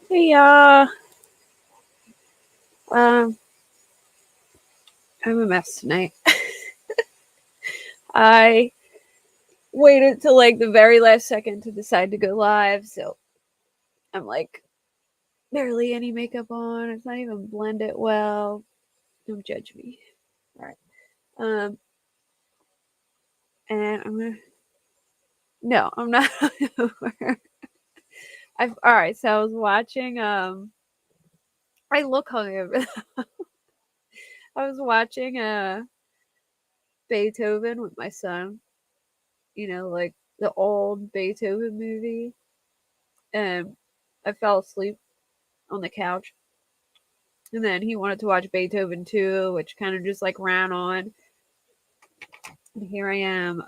Hey, y'all. I'm a mess tonight. I waited till like the very last second to decide to go live, so I'm like barely any makeup on. It's not even blended well. Don't judge me. All right. And I'm gonna. No, I'm not. All right. So I was watching. I look hungover. I was watching Beethoven with my son. You know, like the old Beethoven movie, and I fell asleep on the couch. And then he wanted to watch Beethoven 2, which kind of just like ran on. And here I am,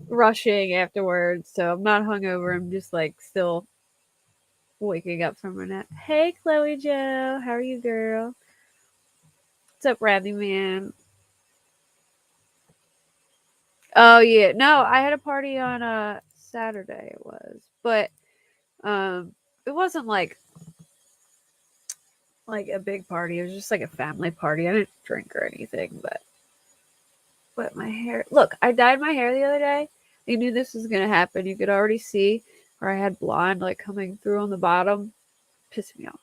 rushing afterwards. So I'm not hungover. I'm just like still waking up from a nap. Hey, Chloe Joe. How are you, girl? What's up, Radley Man? Oh, yeah. No, I had a party on Saturday, it was. But it wasn't like a big party. It was just like a family party. I didn't drink or anything, but my hair. Look, I dyed my hair the other day. I knew this was gonna happen. You could already see where I had blonde like coming through on the bottom. Pissed me off.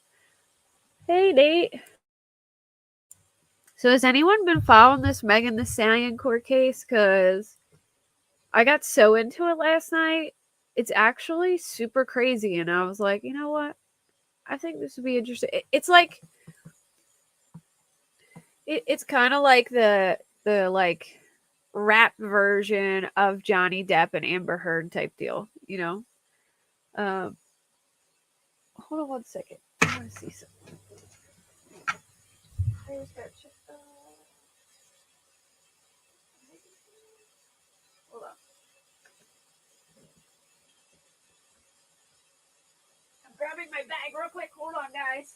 Hey, Nate. So has anyone been following this Megan Thee Stallion court case? Cause I got so into it last night. It's actually super crazy, and I was like, you know what? I think this would be interesting. It's like it's kind of like the like rap version of Johnny Depp and Amber Heard type deal, you know? Um, hold on one second. I want to see something. Hold on. I'm grabbing my bag real quick. Hold on, guys.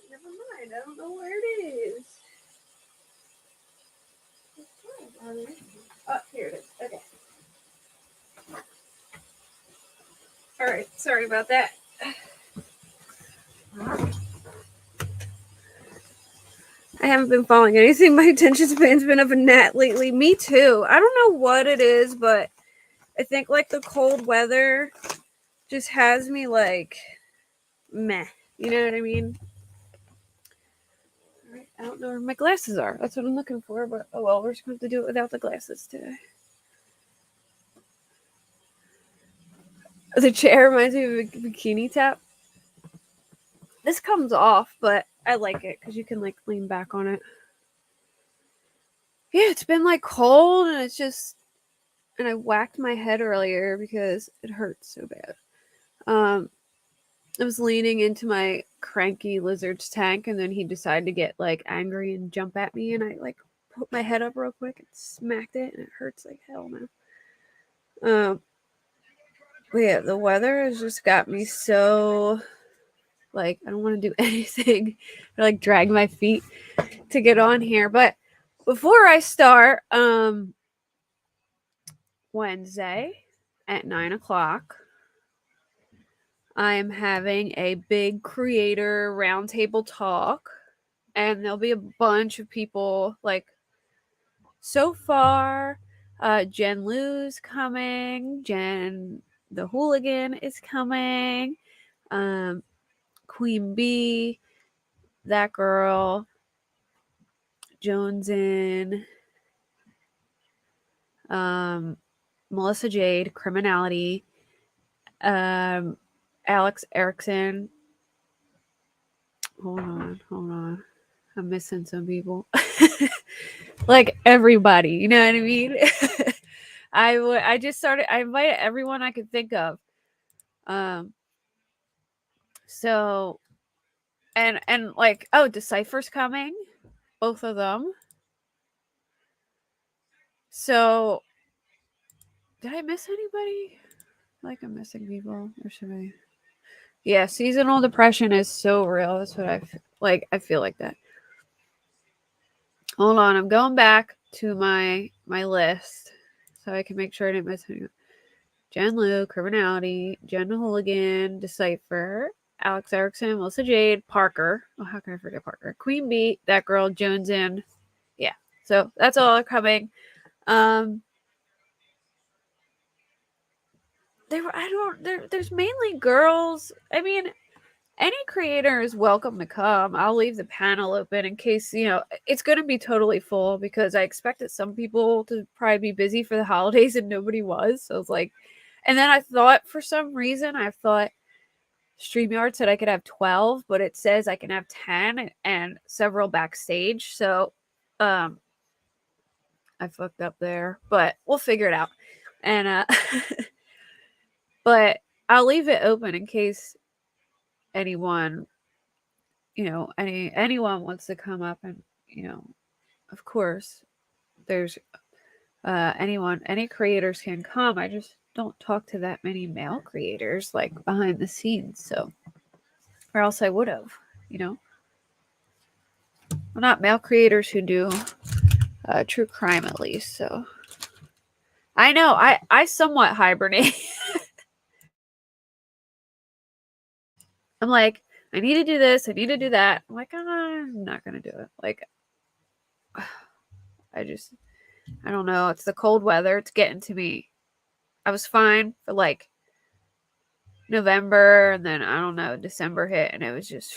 Never mind. I don't know where it is. Oh, here it is. Okay. All right. Sorry about that. I haven't been following anything. My attention span's been up a gnat lately. Me too. I don't know what it is, but I think like the cold weather just has me like meh. You know what I mean? Right, I don't know where my glasses are. That's what I'm looking for, but oh well, we're just going to have to do it without the glasses today. The chair reminds me of a bikini top. This comes off, but I like it because you can like lean back on it. Yeah, it's been like cold and it's just, and I whacked my head earlier because it hurts so bad. I was leaning into my cranky lizard's tank and then he decided to get like angry and jump at me and I like put my head up real quick and smacked it, and it hurts like hell now. But yeah, the weather has just got me so like I don't want to do anything or like drag my feet to get on here. But before I start, Wednesday at 9 o'clock, I am having a big creator roundtable talk, and there'll be a bunch of people. Like so far, Jen Lou's coming, Jen the Hooligan is coming, Queen Bee, that girl, Jonesin, Melissa Jade, Criminality, Alex Erickson. Hold on. I'm missing some people. Like everybody, you know what I mean? I invited everyone I could think of. So and like, oh, Decipher's coming, both of them. So did I miss anybody? Like I'm missing people or somebody. Yeah, seasonal depression is so real. That's what I feel like that. Hold on, I'm going back to my list so I can make sure I didn't miss anyone. Jen Lou, Criminality, Jen Hooligan, Decipher, Alex Erickson, Melissa Jade, Parker. Oh, how can I forget Parker? Queen Bee, that girl, Jonesin. Yeah, so that's all coming. There's mainly girls. I mean, any creator is welcome to come. I'll leave the panel open in case, it's going to be totally full because I expected some people to probably be busy for the holidays and nobody was. So it's like, and then I thought for some reason, StreamYard said I could have 12, but it says I can have 10 and several backstage. So, I fucked up there, but we'll figure it out. And, but I'll leave it open in case anyone anyone wants to come up and of course there's any creators can come. I just don't talk to that many male creators like behind the scenes, so or else I would have, well, not male creators who do true crime at least. So I know I somewhat hibernate. I'm like, I need to do this, I need to do that. I'm like, I'm not gonna do it. Like I don't know. It's the cold weather. It's getting to me. I was fine for like November, and then I don't know, December hit, and it was just,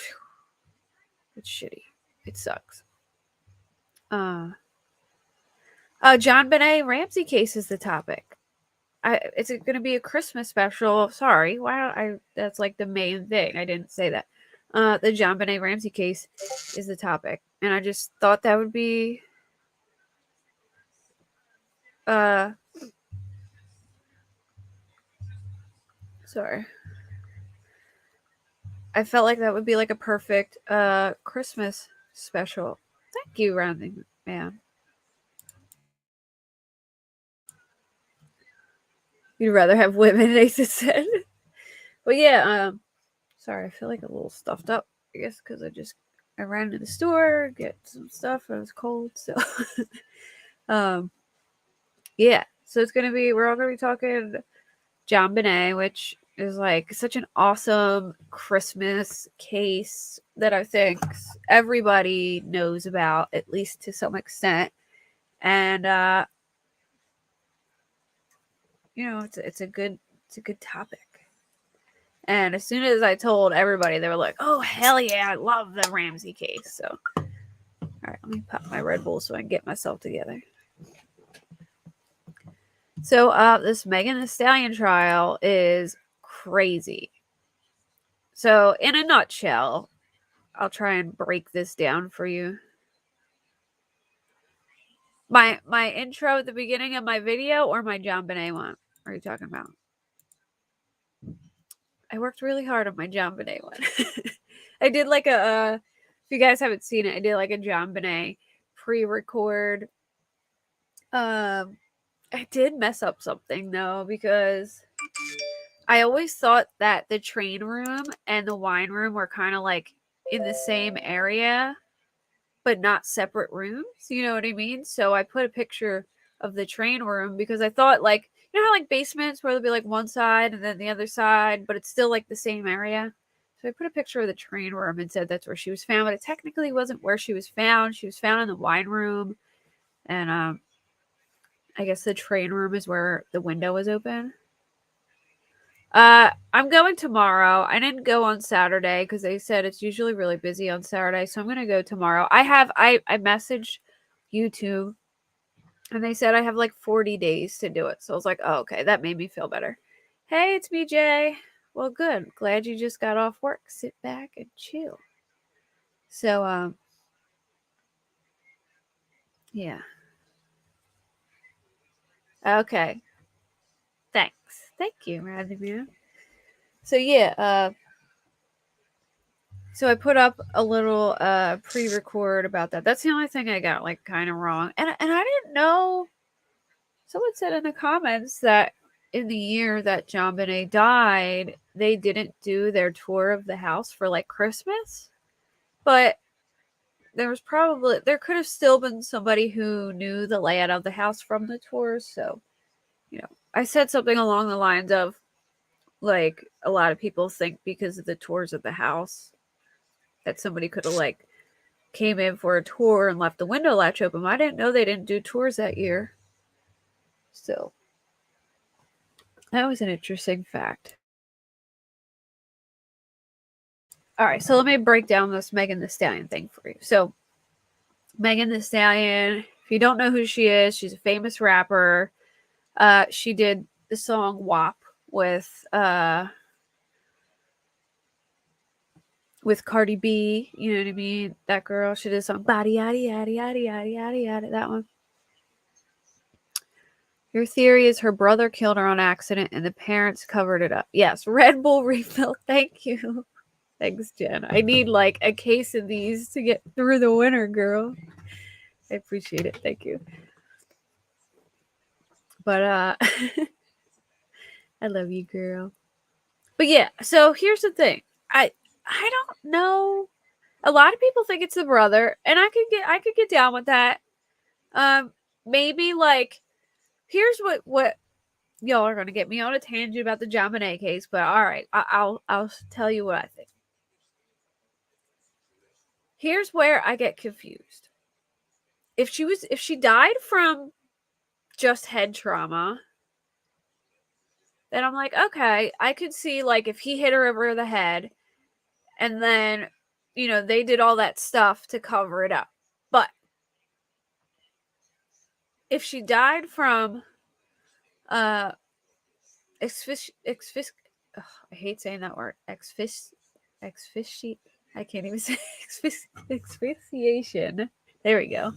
it's shitty. It sucks. John Benet Ramsey case is the topic. It's going to be a Christmas special. Sorry, why don't I? That's like the main thing. I didn't say that. The John Benet Ramsey case is the topic, and I just thought that would be. Sorry. I felt like that would be like a perfect Christmas special. Thank you, Rounding Man. You'd rather have women, Nathan said. But yeah, sorry, I feel like a little stuffed up, I guess, because I ran to the store, get some stuff, and it was cold, so yeah. So we're all gonna be talking John Benet, which is like such an awesome Christmas case that I think everybody knows about, at least to some extent. And it's a good topic. And as soon as I told everybody, they were like, "Oh hell yeah, I love the Ramsey case." So, all right, let me pop my Red Bull so I can get myself together. So, this Megan Thee Stallion trial is crazy. So, in a nutshell, I'll try and break this down for you. My intro at the beginning of my video or my John Benet one? What are you talking about? I worked really hard on my John Benet one. I did like if you guys haven't seen it, I did like a John Benet pre-record. I did mess up something though, because I always thought that the train room and the wine room were kind of like in the same area, but not separate rooms. You know what I mean? So I put a picture of the train room because I thought, like, you know how like basements where there'll be like one side and then the other side, but it's still like the same area. So I put a picture of the train room and said that's where she was found, but it technically wasn't where she was found. She was found in the wine room, and I guess the train room is where the window was open. I'm going tomorrow. I didn't go on Saturday because they said it's usually really busy on Saturday, so I'm gonna go tomorrow. I messaged YouTube and they said I have like 40 days to do it. So I was like, oh, okay, that made me feel better. Hey, it's me, Jay. Well, good. Glad you just got off work. Sit back and chill. So, yeah. Okay. Thanks. Thank you, Radimir. So yeah, so I put up a little pre-record about that. That's the only thing I got like kind of wrong. And I didn't know. Someone said in the comments that in the year that John Bonet died, they didn't do their tour of the house for like Christmas. But there could have still been somebody who knew the layout of the house from the tours. So, I said something along the lines of like a lot of people think because of the tours of the house that somebody could have like came in for a tour and left the window latch open. I didn't know they didn't do tours that year. So that was an interesting fact. All right, so let me break down this Megan Thee Stallion thing for you. So Megan Thee Stallion, if you don't know who she is, she's a famous rapper. She did the song WAP with Cardi B, you know what I mean? That girl, she did a song Body Yaddy Yaddy Yaddy Yaddy Yaddy Yaddy, that one. Your theory is her brother killed her on accident and the parents covered it up. Yes, Red Bull refill. Thank you. Thanks, Jen. I need like a case of these to get through the winter, girl. I appreciate it. Thank you. But I love you, girl. But yeah, so here's the thing. I don't know. A lot of people think it's the brother, and I could get down with that. Maybe like here's what y'all are gonna get me on a tangent about the John Bonet case, but all right, I'll tell you what I think. Here's where I get confused. If she died from just head trauma, then I'm like, okay, I could see like if he hit her over the head and then, they did all that stuff to cover it up. But if she died from uh I hate saying that word. Exfisci I can't even say asphyxiation. There we go.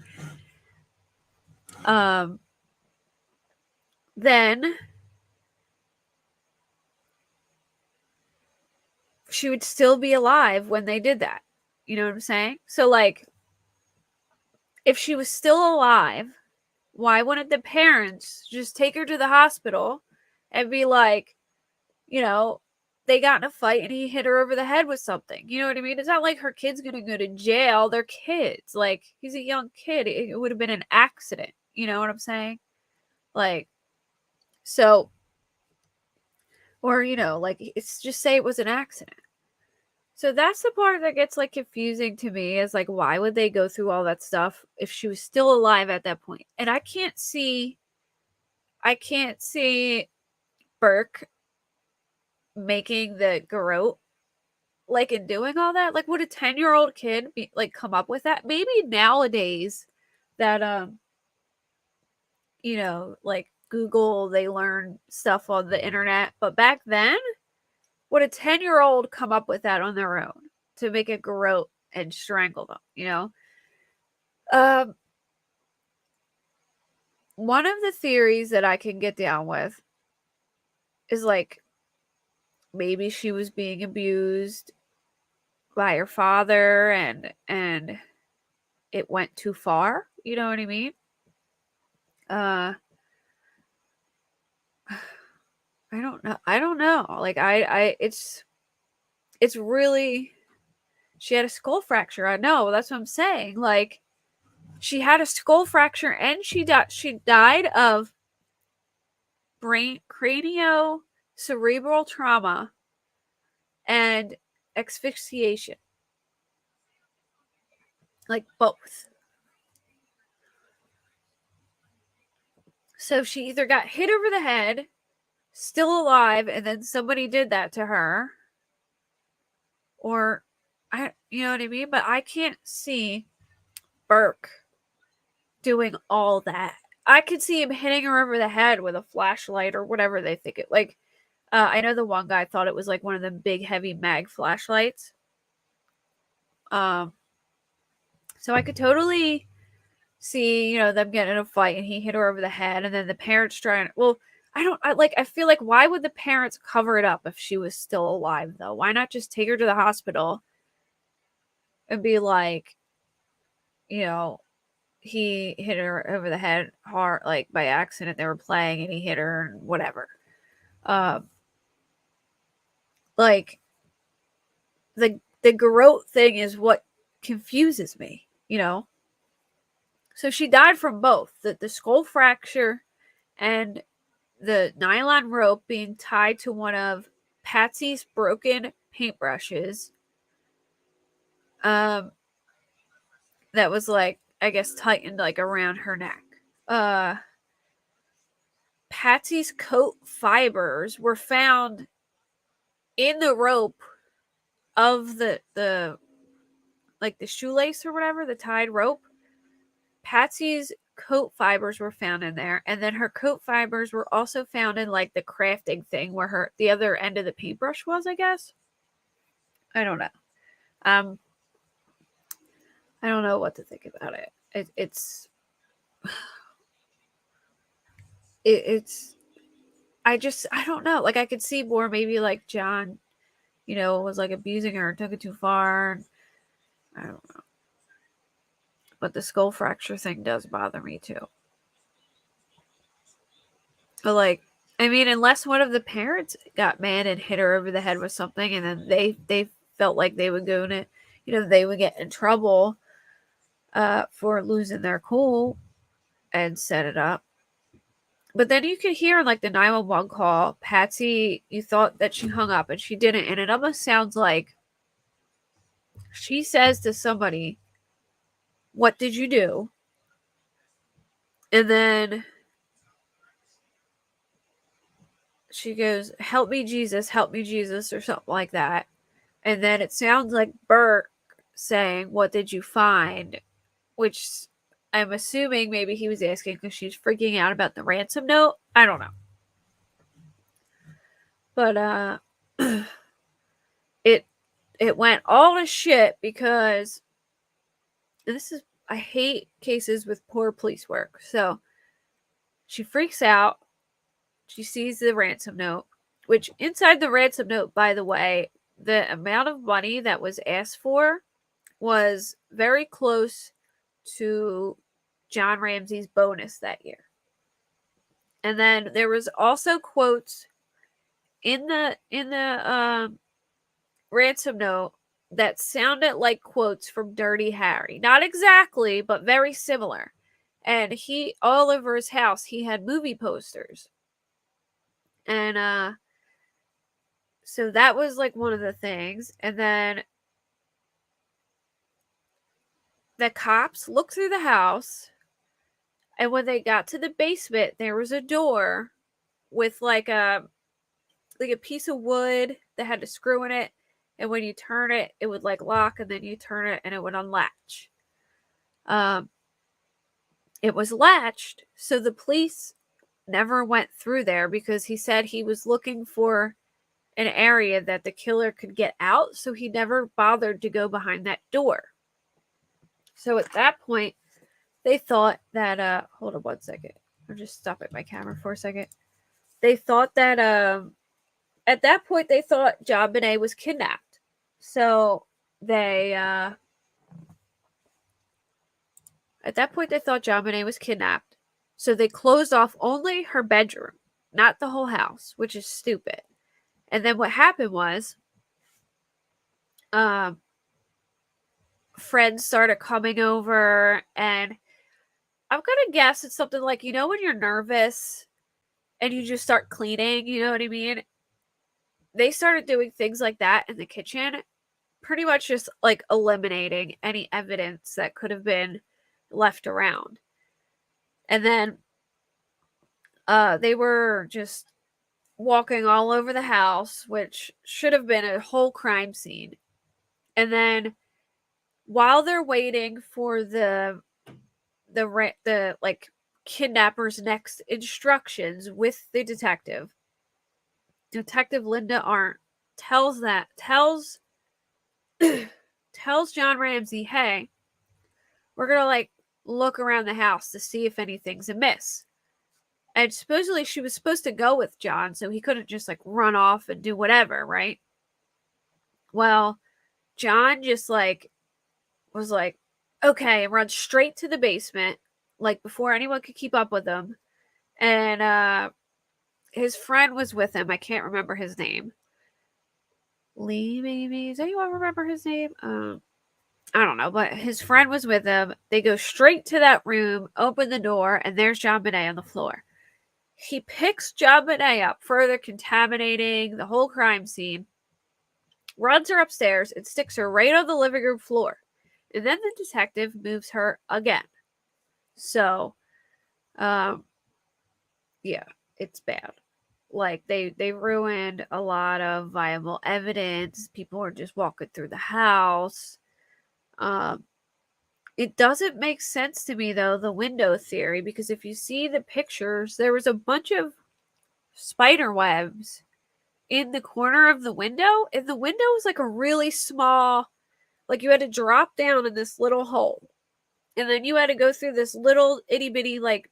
Then she would still be alive when they did that. You know what I'm saying? So like if she was still alive, why wouldn't the parents just take her to the hospital and be like, they got in a fight and he hit her over the head with something? You know what I mean? It's not like her kid's going to go to jail. They're kids. Like, he's a young kid. It would have been an accident. You know what I'm saying? Like, so, or, like, it's just say it was an accident. So that's the part that gets like confusing to me, is like, why would they go through all that stuff if she was still alive at that point? And I can't see Burke making the garrote, like, in doing all that. Like, would a 10-year-old kid be like come up with that? Maybe nowadays that like Google, they learn stuff on the internet, but back then, would a 10-year-old come up with that on their own to make a garrote and strangle them? Um One of the theories that I can get down with is like maybe she was being abused by her father and it went too far. You know what I mean? Uh, I don't know. I don't know. Like it's really. She had a skull fracture. I know. That's what I'm saying. Like she had a skull fracture and she died. She died of brain cranio cerebral trauma and asphyxiation. Like both. So she either got hit over the head, still alive, and then somebody did that to her, or you know what I mean? But I can't see Burke doing all that. I could see him hitting her over the head with a flashlight or whatever they think it like. I know the one guy thought it was like one of them big heavy mag flashlights. Um, so I could totally see, them getting in a fight and he hit her over the head and then the parents trying well, I feel like why would the parents cover it up if she was still alive though? Why not just take her to the hospital and be like, you know, he hit her over the head hard like by accident they were playing and he hit her and whatever. Um like the garrote thing is what confuses me, So she died from both the skull fracture and the nylon rope being tied to one of Patsy's broken paintbrushes. Um, that was like I guess tightened like around her neck. Uh, Patsy's coat fibers were found in the rope of the like the shoelace or whatever, the tied rope. Patsy's coat fibers were found in there, and then her coat fibers were also found in like the crafting thing where the other end of the paintbrush was, I guess. I don't know. Um, I don't know what to think about it. It's I don't know. Like I could see more maybe like John, was like abusing her and took it too far. I don't know. But the skull fracture thing does bother me too. But like, I mean, unless one of the parents got mad and hit her over the head with something, and then they felt like they would go to, they would get in trouble, for losing their cool and set it up. But then you could hear like the 911 call, Patsy, you thought that she hung up and she didn't, and it almost sounds like she says to somebody, "What did you do?" And then she goes, "Help me, Jesus," or something like that. And then it sounds like Burke saying, "What did you find?" Which I'm assuming maybe he was asking because she's freaking out about the ransom note. I don't know. But it it went all to shit because I hate cases with poor police work. So she freaks out. She sees the ransom note, which inside the ransom note, by the way, the amount of money that was asked for was very close to John Ramsey's bonus that year. And then there was also quotes in the ransom note that sounded like quotes from Dirty Harry. Not exactly, but very similar. And he all over his house he had movie posters. And so that was like one of the things. And then the cops looked through the house, and when they got to the basement, there was a door with like a piece of wood that had a screw in it, and when you turn it, it would like lock, and then you turn it and it would unlatch. Um, it was latched, so the police never went through there because he said he was looking for an area that the killer could get out, so he never bothered to go behind that door. So at that point, they thought that hold on one second. I'll just stop at my camera for a second. They thought that at that point they thought John Bonet was kidnapped. So they At that point, they thought JonBenet was kidnapped, so they closed off only her bedroom, not the whole house, which is stupid. And then what happened was, um, friends started coming over, and I'm gonna guess it's something like, when you're nervous and you just start cleaning, you know what I mean? They started doing things like that in the kitchen, pretty much just like eliminating any evidence that could have been left around. And then they were just walking all over the house, which should have been a whole crime scene. And then while they're waiting for the like kidnapper's next instructions with the Detective Linda Arndt tells tells John Ramsey, "Hey, we're gonna like look around the house to see if anything's amiss." And supposedly she was supposed to go with John, so he couldn't just like run off and do whatever, right? Well, John just like was like, okay, and run straight to the basement, like before anyone could keep up with him. And his friend was with him. I can't remember his name. Lee, maybe? Does anyone remember his name? I don't know, but his friend was with him. They go straight to that room, open the door, and there's JonBenet on the floor. He picks JonBenet up, further contaminating the whole crime scene, runs her upstairs, and sticks her right on the living room floor. And then the detective moves her again. So, yeah, it's bad. Like they ruined a lot of viable evidence. People are just walking through the house. Um, it doesn't make sense to me though, the window theory, because if you see the pictures, there was a bunch of spider webs in the corner of the window, and the window was like a really small, like you had to drop down in this little hole, and then you had to go through this little itty bitty like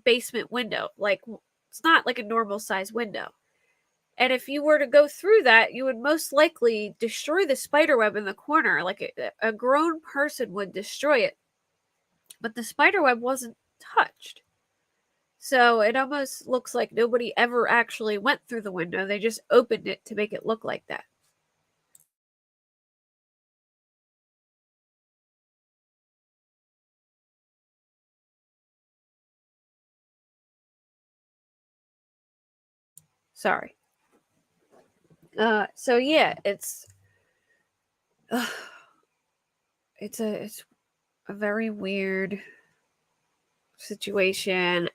basement window. Like it's not like a normal size window. And if you were to go through that, you would most likely destroy the spider web in the corner. Like a grown person would destroy it. But the spider web wasn't touched. So it almost looks like nobody ever actually went through the window. They just opened it to make it look like that. Sorry. So yeah, uh, it's a very weird situation.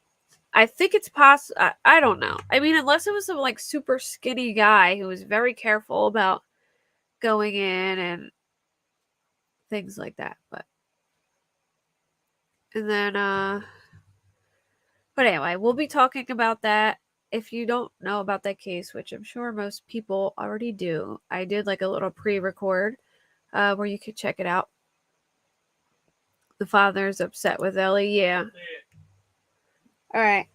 I think it's possible. I don't know. I mean, unless it was some like super skinny guy who was very careful about going in and things like that. And then but anyway, we'll be talking about that. If you don't know about that case, which I'm sure most people already do, I did like a little pre-record where you could check it out. The father's upset with Ellie. Yeah. All right.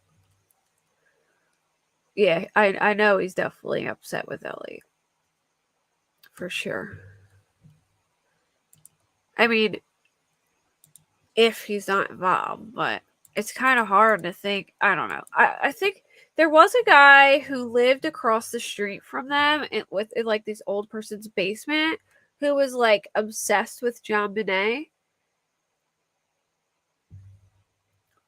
Yeah, I know he's definitely upset with Ellie. For sure. I mean, if he's not involved, but it's kind of hard to think. I don't know. I think there was a guy who lived across the street from them in like this old person's basement who was like obsessed with JonBenet.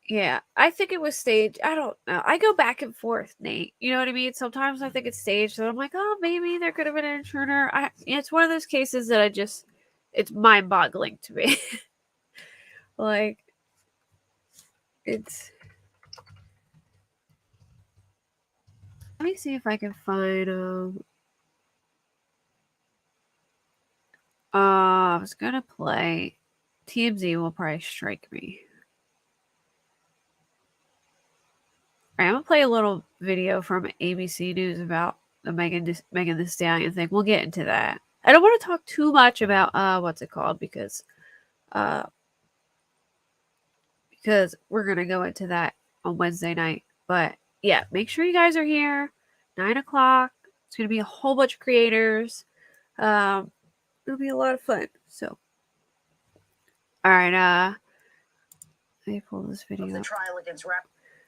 Yeah, I think it was staged. I don't know. I go back and forth, Nate. You know what I mean? Sometimes I think it's staged, so I'm like, oh, maybe there could have been an intruder. It's one of those cases that it's mind-boggling to me. Like, it's. Let me see if I can find I was gonna play. TMZ will probably strike me. All right, I'm gonna play a little video from ABC News about the Megan Thee Stallion thing. We'll get into that. I don't want to talk too much about what's it called uh because we're gonna go into that on Wednesday night. But yeah, make sure you guys are here. 9 o'clock. It's gonna be a whole bunch of creators. It'll be a lot of fun. So, all right. Let me pull this video up.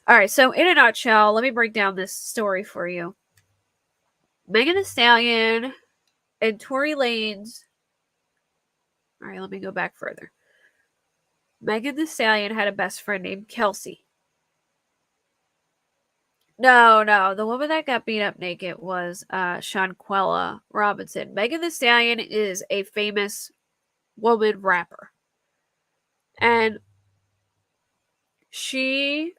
Alright, so in a nutshell, let me break down this story for you. Megan Thee Stallion and Tory Lanez. Alright, let me go back further. Megan Thee Stallion had a best friend named Kelsey. No, the woman that got beat up naked was Shanquella Robinson. Megan Thee Stallion is a famous woman rapper. And she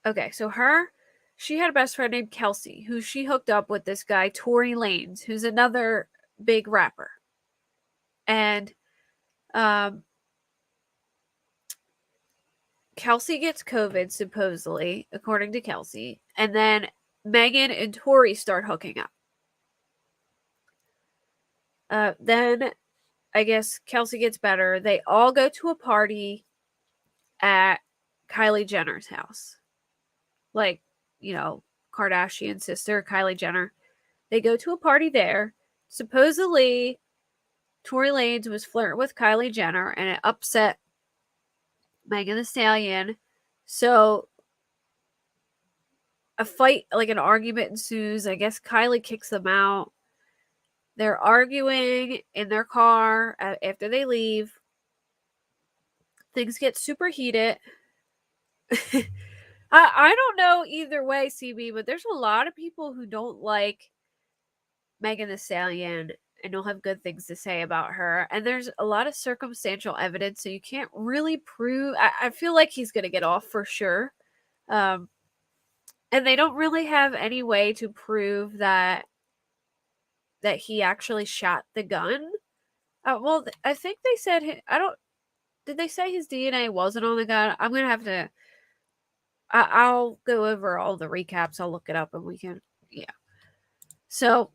had a best friend named Kelsey, who she hooked up with this guy, Tory Lanez, who's another big rapper. And Kelsey gets COVID, supposedly, according to Kelsey. And then Megan and Tory start hooking up. Then, I guess, Kelsey gets better. They all go to a party at Kylie Jenner's house. Like, Kardashian sister, Kylie Jenner. They go to a party there. Supposedly, Tory Lanez was flirting with Kylie Jenner, and it upset Megan Thee Stallion. So a fight, like an argument ensues. I guess Kylie kicks them out. They're arguing in their car after they leave. Things get super heated. I don't know either way, CB, but there's a lot of people who don't like Megan Thee Stallion and don't have good things to say about her. And there's a lot of circumstantial evidence, so you can't really prove. I feel like he's going to get off for sure. And they don't really have any way to prove that he actually shot the gun. Well, I think they said, did they say his DNA wasn't on the gun? I'm going to have to, I'll go over all the recaps. I'll look it up and we can, yeah. So,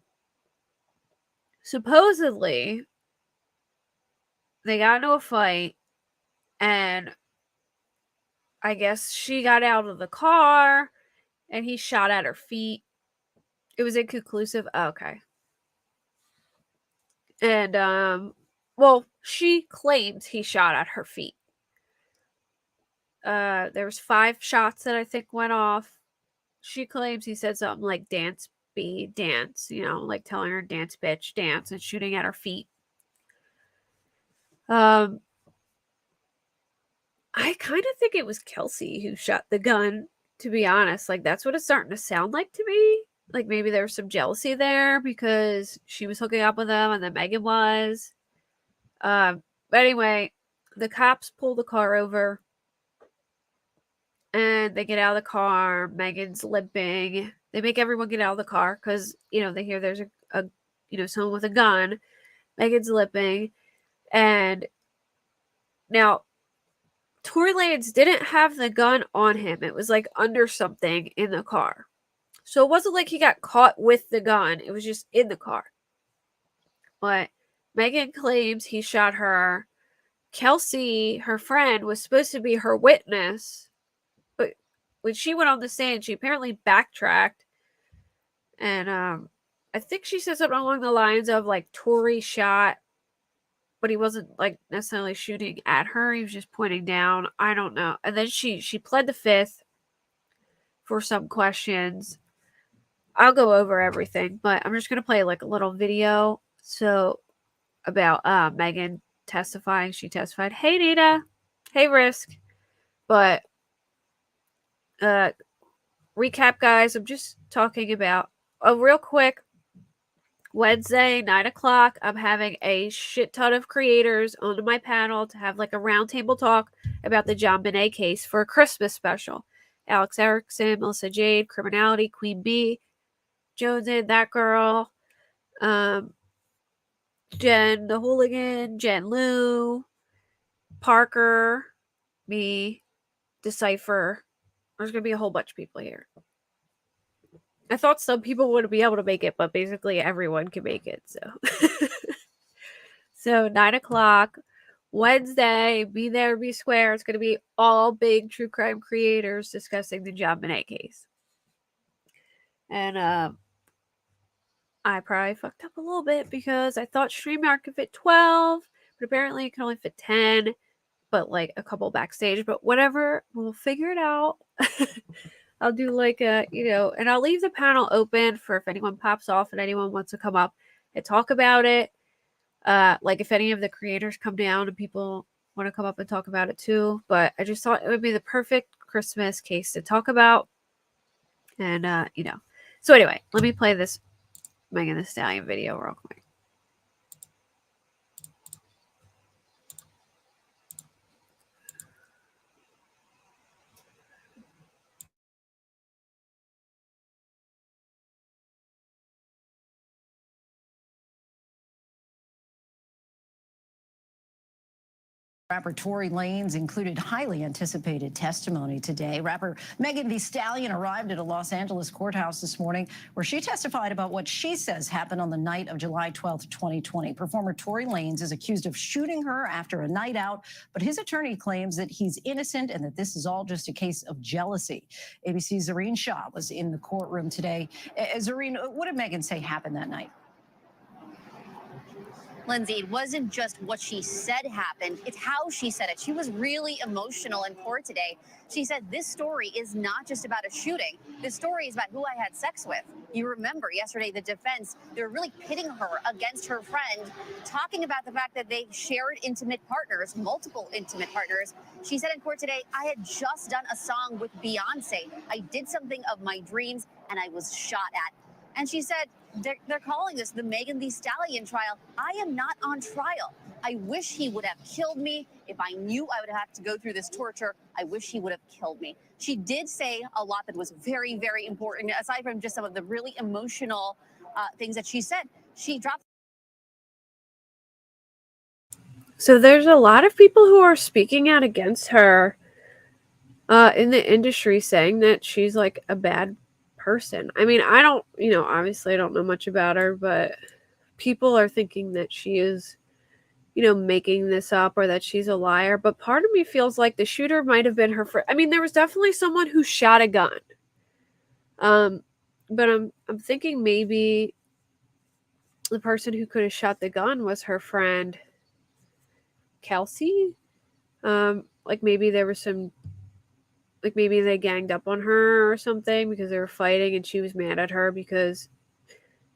supposedly, they got into a fight, and I guess she got out of the car, and he shot at her feet. It was inconclusive. Oh, okay. And, well, she claims he shot at her feet. There was 5 shots that I think went off. She claims he said something like dance, B, dance, like telling her dance, bitch, dance, and shooting at her feet. I kind of think it was Kelsey who shot the gun, to be honest. Like, that's what it's starting to sound like to me. Like, maybe there was some jealousy there because she was hooking up with him and then Megan was. But anyway, the cops pull the car over and they get out of the car. Megan's limping. They make everyone get out of the car because, they hear there's a someone with a gun. Megan's limping. And now, Tory Lanez didn't have the gun on him. It was like under something in the car. So it wasn't like he got caught with the gun. It was just in the car. But Megan claims he shot her. Kelsey, her friend, was supposed to be her witness. But when she went on the stand, she apparently backtracked. And I think she said something along the lines of like Tory shot, but he wasn't like necessarily shooting at her. He was just pointing down. I don't know. And then she pled the fifth for some questions. I'll go over everything, but I'm just going to play like a little video. So about Megan testifying. She testified, "Hey Nita, hey Risk." But recap, guys, I'm just talking about real quick. Wednesday, 9 o'clock, I'm having a shit ton of creators on my panel to have like a roundtable talk about the John Bonet case for a Christmas special. Alex Erickson, Melissa Jade, Criminality, Queen Bee, Jonesin, That Girl, Jen the Hooligan, Jen Lou, Parker, me, Decipher. There's going to be a whole bunch of people here. I thought some people wouldn't be able to make it, but basically everyone can make it. So 9 o'clock, Wednesday, be there, be square. It's going to be all big true crime creators discussing the John Bonet case. And I probably fucked up a little bit because I thought StreamYard could fit 12, but apparently it can only fit 10. but like a couple backstage. But whatever, we'll figure it out. I'll do like a, and I'll leave the panel open for if anyone pops off and anyone wants to come up and talk about it. Like if any of the creators come down and people want to come up and talk about it too. But I just thought it would be the perfect Christmas case to talk about. And, so anyway, let me play this Megan Thee Stallion video real quick. Rapper Tory Lanez included highly anticipated testimony today. Rapper Megan Thee Stallion arrived at a Los Angeles courthouse this morning where she testified about what she says happened on the night of July 12th, 2020. Performer Tory Lanez is accused of shooting her after a night out, but his attorney claims that he's innocent and that this is all just a case of jealousy. ABC's Zareen Shah was in the courtroom today. Zareen, what did Megan say happened that night? Lindsay, it wasn't just what she said happened, it's how she said it. She was really emotional in court today. She said this story is not just about a shooting. This story is about who I had sex with. You remember yesterday, the defense, they were really pitting her against her friend, talking about the fact that they shared intimate partners, multiple intimate partners. She said in court today, I had just done a song with Beyonce. I did something of my dreams and I was shot at. And she said, they're calling this the Megan Thee Stallion trial. I am not on trial. I wish he would have killed me. If I knew I would have to go through this torture, I wish he would have killed me. She did say a lot that was very, very important, aside from just some of the really emotional things that she said. She dropped. So there's a lot of people who are speaking out against her in the industry, saying that she's like a bad person. I mean, I don't, obviously I don't know much about her, but people are thinking that she is, making this up or that she's a liar. But part of me feels like the shooter might have been her friend. I mean, there was definitely someone who shot a gun. But I'm thinking maybe the person who could have shot the gun was her friend Kelsey. Like maybe there was some, like maybe they ganged up on her or something because they were fighting and she was mad at her because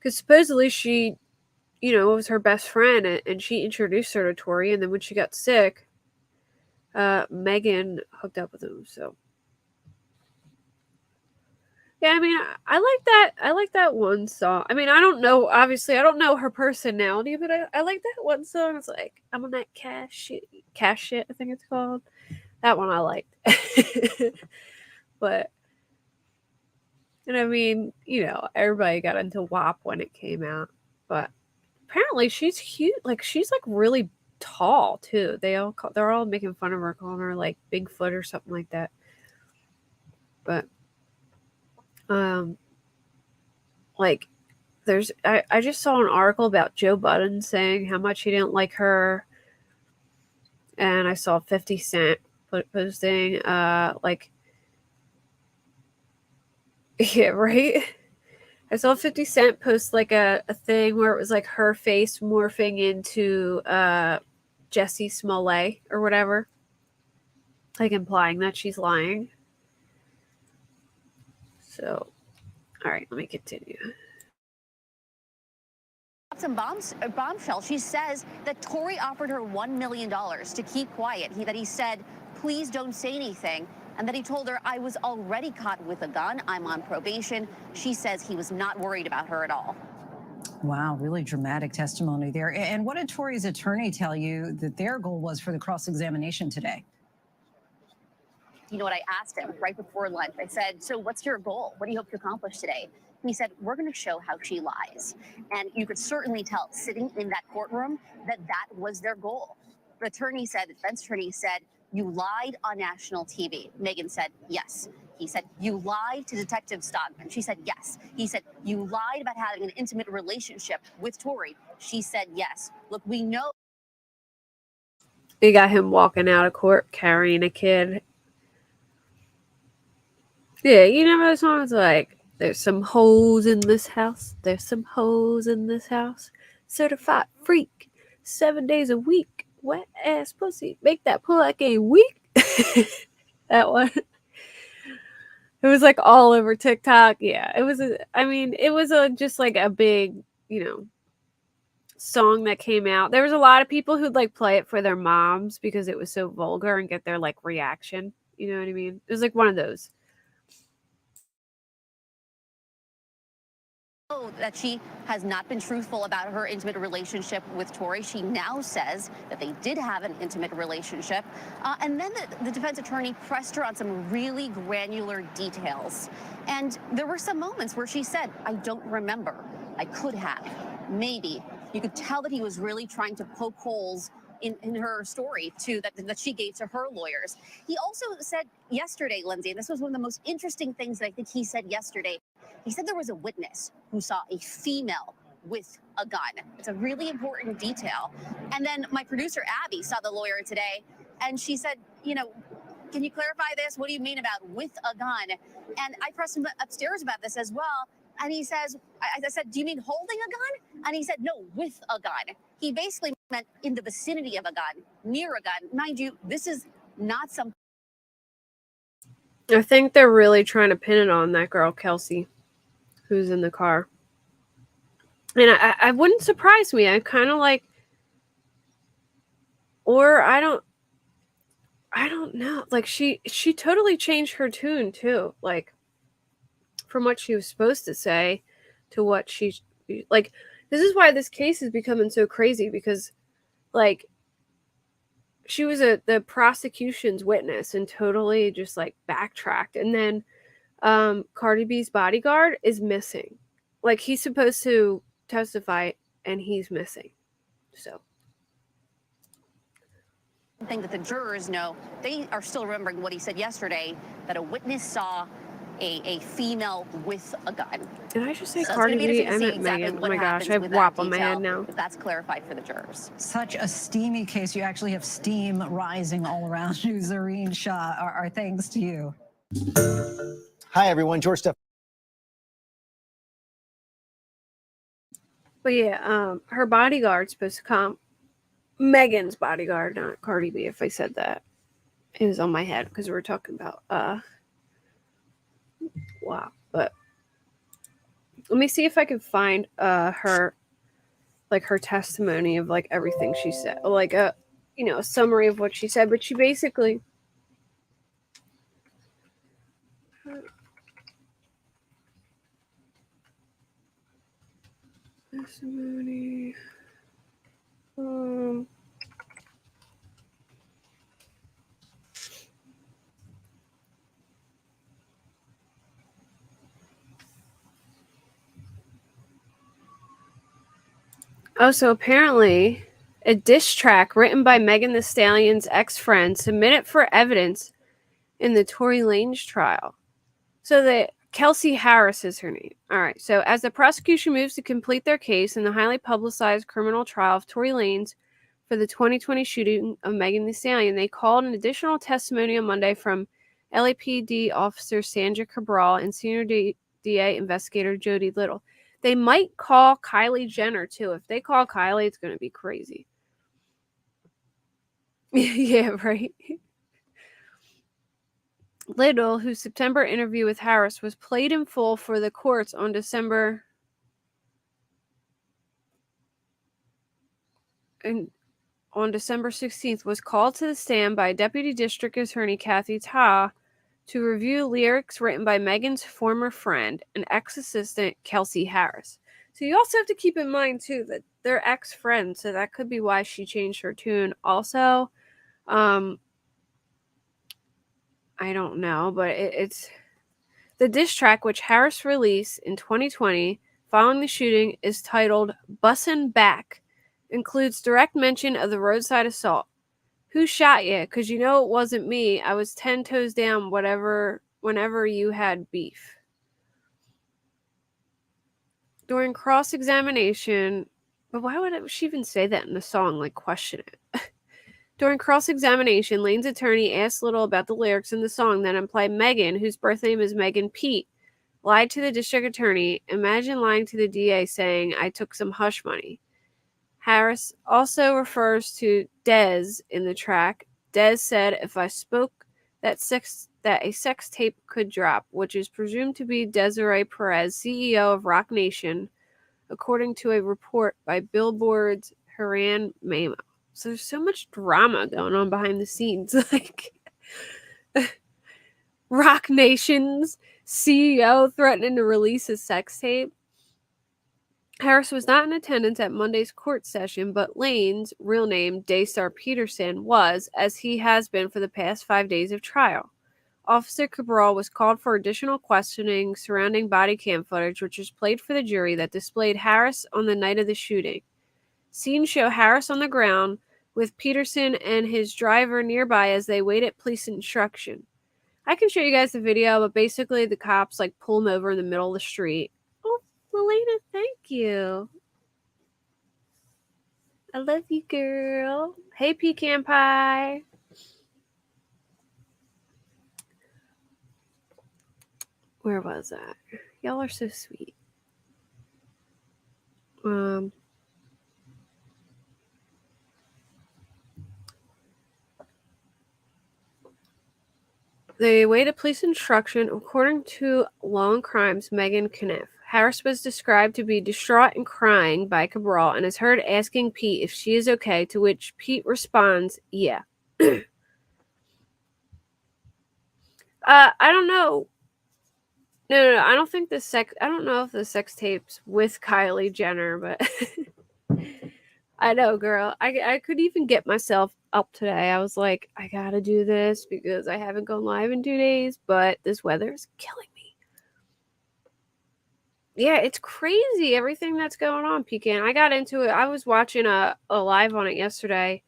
supposedly she, was her best friend and she introduced her to Tori, and then when she got sick, Megan hooked up with him. So yeah, I mean, I like that one song. I mean, I don't know, obviously I don't know her personality, but I like that one song. It's like, I'm on that cash shit, I think it's called. That one I liked. But, and I mean, everybody got into WAP when it came out, but apparently she's huge. Like, she's like really tall too. They're all making fun of her, calling her like Bigfoot or something like that. But, like, I just saw an article about Joe Budden saying how much he didn't like her, and I saw 50 Cent posting like, yeah, right. I saw 50 Cent post like a thing where it was like her face morphing into Jessie Smollett or whatever, like implying that she's lying. So, all right, let me continue. Some bombshell. She says that Tori offered her $1 million to keep quiet. That he said, please don't say anything. And that he told her, I was already caught with a gun. I'm on probation. She says he was not worried about her at all. Wow, really dramatic testimony there. And what did Tori's attorney tell you that their goal was for the cross-examination today? You know what, I asked him right before lunch. I said, so what's your goal? What do you hope to accomplish today? And he said, we're going to show how she lies. And you could certainly tell sitting in that courtroom that was their goal. The attorney said, the defense attorney said, you lied on national TV. Megan said, yes. He said, you lied to Detective Stockman. She said, yes. He said, you lied about having an intimate relationship with Tori. She said, yes. Look, we know. You got him walking out of court carrying a kid. Yeah, you know those songs like, there's some hoes in this house. There's some hoes in this house. Certified freak. 7 days a week. wet ass pussy. Make that pull game weak. That one. It was like all over TikTok. Yeah, it was just like a big, song that came out. There was a lot of people who'd like play it for their moms because it was so vulgar and get their like reaction. You know what I mean? It was like one of those. That she has not been truthful about her intimate relationship with Tory. She now says that they did have an intimate relationship. And then the defense attorney pressed her on some really granular details. And there were some moments where she said, I don't remember. I could have. Maybe. You could tell that he was really trying to poke holes in her story too that she gave to her lawyers. He also said yesterday, Lindsay, and this was one of the most interesting things that I think he said yesterday. He said there was a witness who saw a female with a gun. It's a really important detail. And then my producer Abby saw the lawyer today, and she said, can you clarify this? What do you mean about with a gun? And I pressed him upstairs about this as well. And he says, I said, do you mean holding a gun? And he said, no, with a gun. He basically meant in the vicinity of a gun, near a gun. Mind you, this is not something. I think they're really trying to pin it on that girl, Kelsey, who's in the car. And I wouldn't surprise me. I kind of like, or I don't know. Like she totally changed her tune too. Like from what she was supposed to say to what she like. This is why this case is becoming so crazy because, like, she was the prosecution's witness and totally just like backtracked, and then Cardi B's bodyguard is missing. Like he's supposed to testify and he's missing. So thing that the jurors know, they are still remembering what he said yesterday, that a witness saw a female with a gun. Did I just say So Cardi B? I meant exactly Megan. Oh my gosh, I have WAP on my head now. If that's clarified for the jurors. Such a steamy case. You actually have steam rising all around you, Zareen Shah. Our thanks to you. Hi, everyone. George Steph. But yeah, her bodyguard's supposed to come. Megan's bodyguard, not Cardi B, if I said that. It was on my head because we were talking about wow. But let me see if I can find her testimony of like everything she said. Like a summary of what she said. But she basically testimony. Oh, so apparently a diss track written by Megan Thee Stallion's ex-friend submitted for evidence in the Tory Lanez trial. So that Kelsey Harris is her name. All right. So as the prosecution moves to complete their case in the highly publicized criminal trial of Tory Lanez for the 2020 shooting of Megan Thee Stallion, they called an additional testimony on Monday from LAPD officer Sandra Cabral and senior DA investigator Jody Little. They might call Kylie Jenner too. If they call Kylie, it's going to be crazy. Yeah, right. Little, whose September interview with Harris was played in full for the courts on December 16th, was called to the stand by Deputy District Attorney Kathy Ta to review lyrics written by Megan's former friend and ex-assistant Kelsey Harris. So you also have to keep in mind too that they're ex-friends, so that could be why she changed her tune. Also, I don't know, but it's the diss track, which Harris released in 2020 following the shooting, is titled "Bussin' Back," includes direct mention of the roadside assault. Who shot you? Because you know it wasn't me. I was 10 toes down whenever you had beef. During cross-examination, but why would she even say that in the song? Like, question it. During cross-examination, Lane's attorney asked Little about the lyrics in the song that imply Megan, whose birth name is Megan Pete, lied to the district attorney. Imagine lying to the DA saying, I took some hush money. Harris also refers to Dez in the track. Dez said, "If I spoke that a sex tape could drop," which is presumed to be Desiree Perez, CEO of Rock Nation, according to a report by Billboard's Haran Mamo. So there's so much drama going on behind the scenes. Like Rock Nation's CEO threatening to release a sex tape. Harris was not in attendance at Monday's court session, but Lane's real name, Daystar Peterson, was, as he has been for the past 5 days of trial. Officer Cabral was called for additional questioning surrounding body cam footage, which was played for the jury, that displayed Harris on the night of the shooting. Scenes show Harris on the ground with Peterson and his driver nearby as they waited police instruction. I can show you guys the video, but basically the cops pull him over in the middle of the street. Oh, Melena, thank you. I love you, girl. Hey, Pecan Pie. Where was that? Y'all are so sweet. They awaited police instruction, according to Law and Crime's Megan Kniff. Harris was described to be distraught and crying by Cabral and is heard asking Pete if she is okay, to which Pete responds, "Yeah." I don't know. No, I don't think I don't know if the sex tape's with Kylie Jenner, but I know, girl. I could even get myself up today. I was like, I gotta do this because I haven't gone live in 2 days, but this weather is killing me. Yeah, it's crazy everything that's going on, Pecan. I got into it. I was watching a live on it yesterday.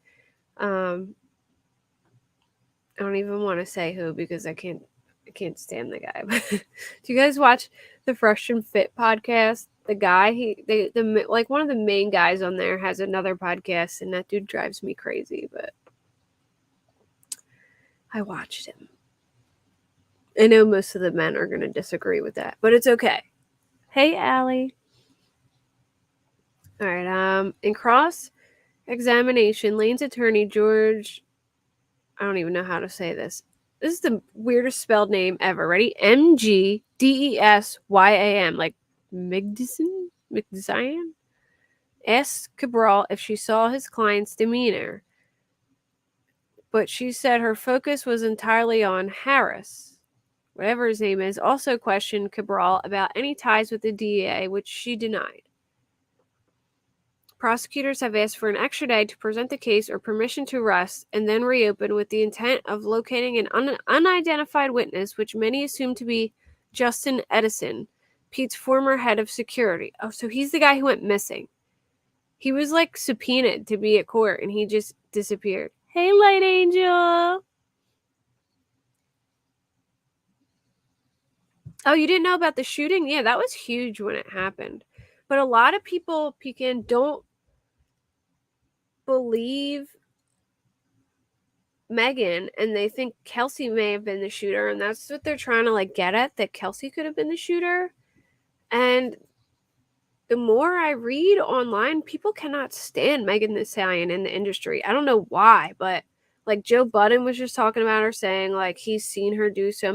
I don't even want to say who because I can't stand the guy. Do you guys watch the Fresh and Fit podcast? The guy, one of the main guys on there has another podcast, and that dude drives me crazy, but I watched him. I know most of the men are going to disagree with that, but it's okay. Hey, Allie. All right. In cross examination, Lane's attorney, George, I don't even know how to say this. This is the weirdest spelled name ever. Ready? Mgdesym, like Migdesian? Asked Cabral if she saw his client's demeanor, but she said her focus was entirely on Harris, whatever his name is. Also questioned Cabral about any ties with the DEA, which she denied. Prosecutors have asked for an extra day to present the case or permission to arrest and then reopen with the intent of locating an unidentified witness, which many assume to be Justin Edison, Pete's former head of security. Oh, so he's the guy who went missing. He was subpoenaed to be at court and he just disappeared. Hey, Light Angel. Oh, you didn't know about the shooting? Yeah, that was huge when it happened. But a lot of people, Pecan, don't believe Megan, and they think Kelsey may have been the shooter, and that's what they're trying to get at, that Kelsey could have been the shooter. And the more I read online, people cannot stand Megan Thee Stallion in the industry. I don't know why, but Joe Budden was just talking about her, saying he's seen her do so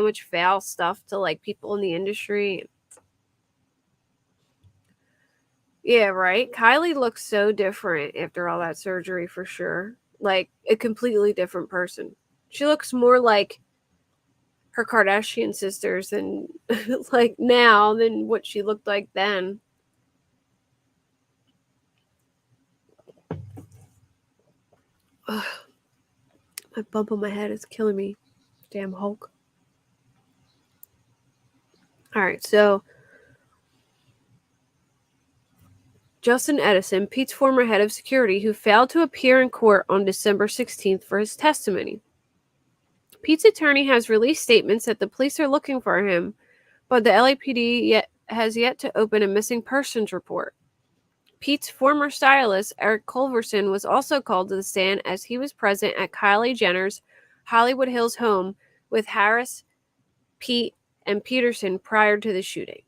much foul stuff to people in the industry. Yeah, right. Kylie looks so different after all that surgery, for sure. A completely different person. She looks more like her Kardashian sisters than now than what she looked like then. Ugh. My bump on my head is killing me. Damn Hulk. Alright, so Justin Edison, Pete's former head of security, who failed to appear in court on December 16th for his testimony. Pete's attorney has released statements that the police are looking for him, but the LAPD has yet to open a missing persons report. Pete's former stylist, Eric Culverson, was also called to the stand as he was present at Kylie Jenner's Hollywood Hills home with Harris, Pete, and Peterson prior to the shooting.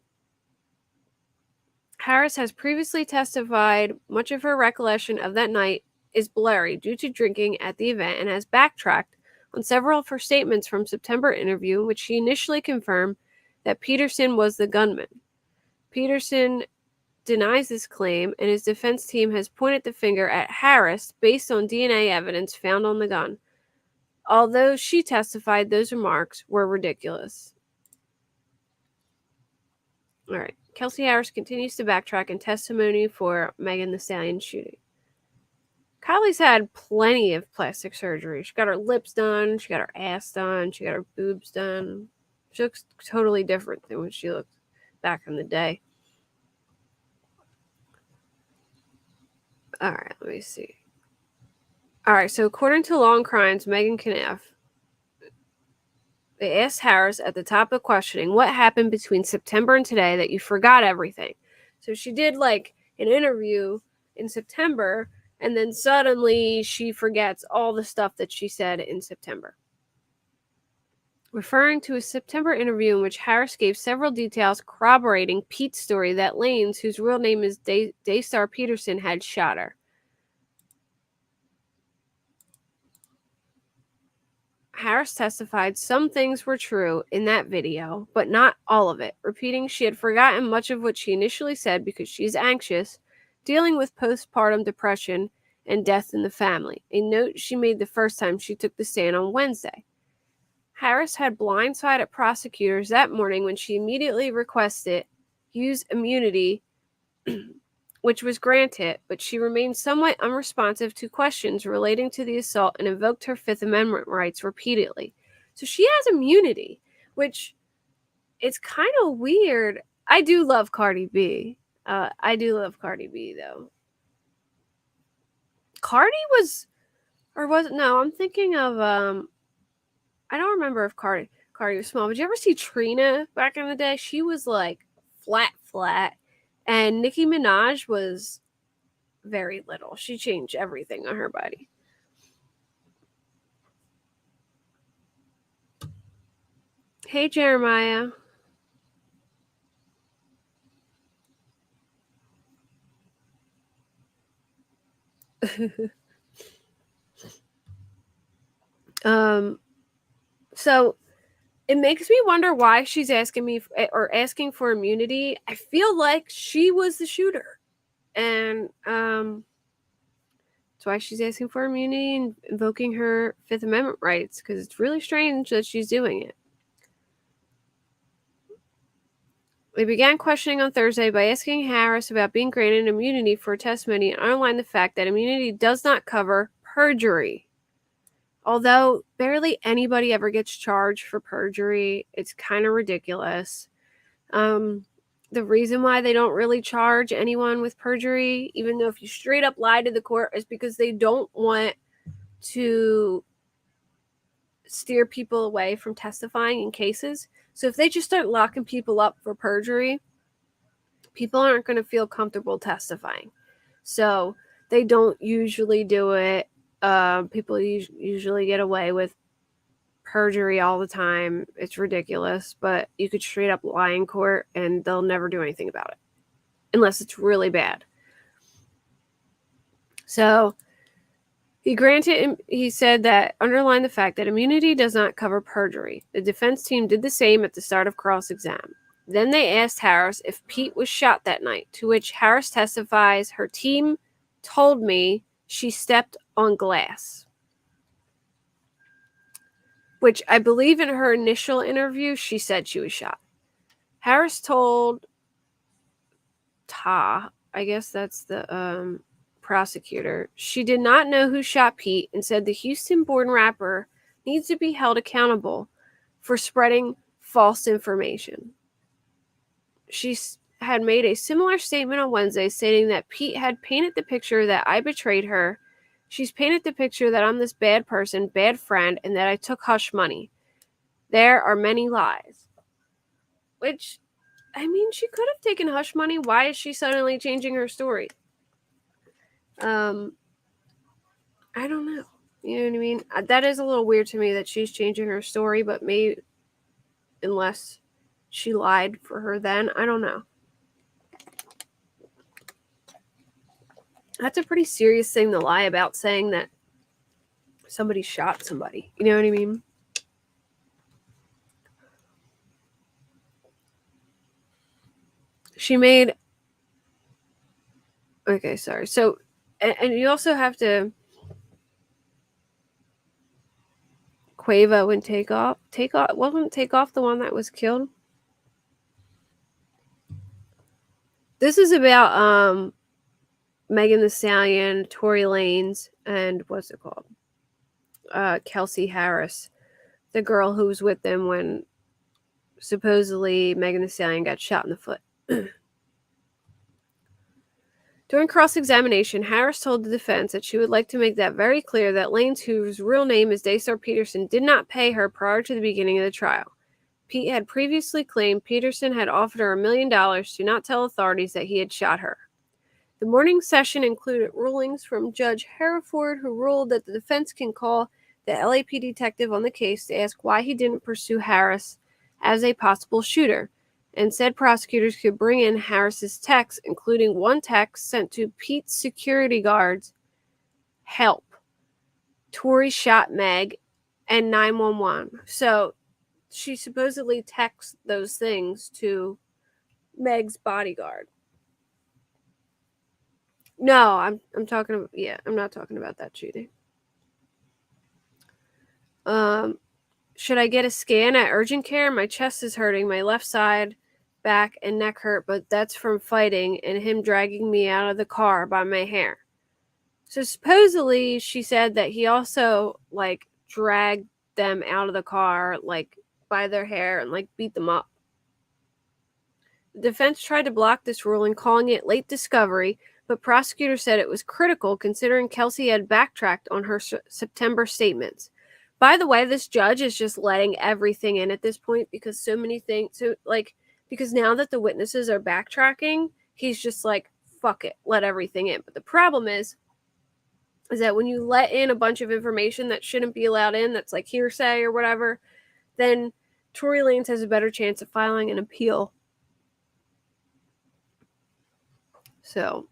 Harris has previously testified much of her recollection of that night is blurry due to drinking at the event and has backtracked on several of her statements from September interview in which she initially confirmed that Peterson was the gunman. Peterson denies this claim, and his defense team has pointed the finger at Harris based on DNA evidence found on the gun. Although she testified those remarks were ridiculous. All right. Kelsey Harris continues to backtrack in testimony for Megan Thee Stallion shooting. Kylie's had plenty of plastic surgery. She got her lips done, she got her ass done, she got her boobs done. She looks totally different than what she looked back in the day. All right, let me see. All right, so according to Law and Crimes, Megan Knaff, they asked Harris at the top of questioning what happened between September and today that you forgot everything. So she did like an interview in September, and then suddenly she forgets all the stuff that she said in September. Referring to a September interview in which Harris gave several details corroborating Pete's story that Lanes, whose real name is Daystar Peterson, had shot her. Harris testified some things were true in that video, but not all of it, repeating she had forgotten much of what she initially said because she's anxious, dealing with postpartum depression and death in the family, a note she made the first time she took the stand on Wednesday. Harris had blindsided prosecutors that morning when she immediately requested use immunity, which was granted, but she remained somewhat unresponsive to questions relating to the assault and invoked her Fifth Amendment rights repeatedly. So she has immunity, which it's kind of weird. I do love Cardi B. I do love Cardi B, though. Cardi was, or was it? No, I'm thinking of, I don't remember if Cardi was small. But did you ever see Trina back in the day? She was like flat. And Nicki Minaj was very little. She changed everything on her body. Hey, Jeremiah. So it makes me wonder why she's asking me or asking for immunity. I feel like she was the shooter, and that's why she's asking for immunity and invoking her Fifth Amendment rights, because it's really strange that she's doing it. They began questioning on Thursday by asking Harris about being granted immunity for testimony and underlined the fact that immunity does not cover perjury. Although barely anybody ever gets charged for perjury, it's kind of ridiculous. The reason why they don't really charge anyone with perjury, even though if you straight up lie to the court, is because they don't want to steer people away from testifying in cases. So if they just start locking people up for perjury, people aren't going to feel comfortable testifying. So they don't usually do it. People usually get away with perjury all the time. It's ridiculous, but you could straight up lie in court and they'll never do anything about it unless it's really bad. So he said that underlined the fact that immunity does not cover perjury. The defense team did the same at the start of cross-exam. Then they asked Harris if Pete was shot that night, to which Harris testifies her team told me she stepped on glass. Which I believe in her initial interview, she said she was shot. Harris told I guess that's the prosecutor, she did not know who shot Pete and said the Houston-born rapper needs to be held accountable for spreading false information. She had made a similar statement on Wednesday stating that Pete had painted the picture that I betrayed her. She's painted the picture that I'm this bad person, bad friend, and that I took hush money. There are many lies. Which, I mean, she could have taken hush money. Why is she suddenly changing her story? I don't know. You know what I mean? That is a little weird to me that she's changing her story, but maybe unless she lied for her then. I don't know. That's a pretty serious thing to lie about, saying that somebody shot somebody. You know what I mean? She made... Okay, sorry. So, and you also have to... Quavo and Takeoff. Wasn't Takeoff the one that was killed? This is about Megan Thee Stallion, Tory Lanez, and what's it called? Kelsey Harris, the girl who was with them when supposedly Megan Thee Stallion got shot in the foot. During cross-examination, Harris told the defense that she would like to make that very clear that Lanez, whose real name is Daystar Peterson, did not pay her prior to the beginning of the trial. Pete had previously claimed Peterson had offered her $1 million to not tell authorities that he had shot her. The morning session included rulings from Judge Hereford, who ruled that the defense can call the LAPD detective on the case to ask why he didn't pursue Harris as a possible shooter, and said prosecutors could bring in Harris's texts, including one text sent to Pete's security guards: "Help. Tory shot Meg," and 911. So she supposedly texts those things to Meg's bodyguard. No, I'm talking about... yeah, I'm not talking about that shooting. Should I get a scan at urgent care? My chest is hurting, my left side, back, and neck hurt, but that's from fighting and him dragging me out of the car by my hair. So supposedly she said that he also like dragged them out of the car like by their hair and like beat them up. The defense tried to block this ruling, calling it late discovery, but prosecutors said it was critical considering Kelsey had backtracked on her September statements. By the way, this judge is just letting everything in at this point because so many things... because now that the witnesses are backtracking, he's just like, fuck it, let everything in. But the problem is that when you let in a bunch of information that shouldn't be allowed in, that's like hearsay or whatever, then Tory Lanez has a better chance of filing an appeal. So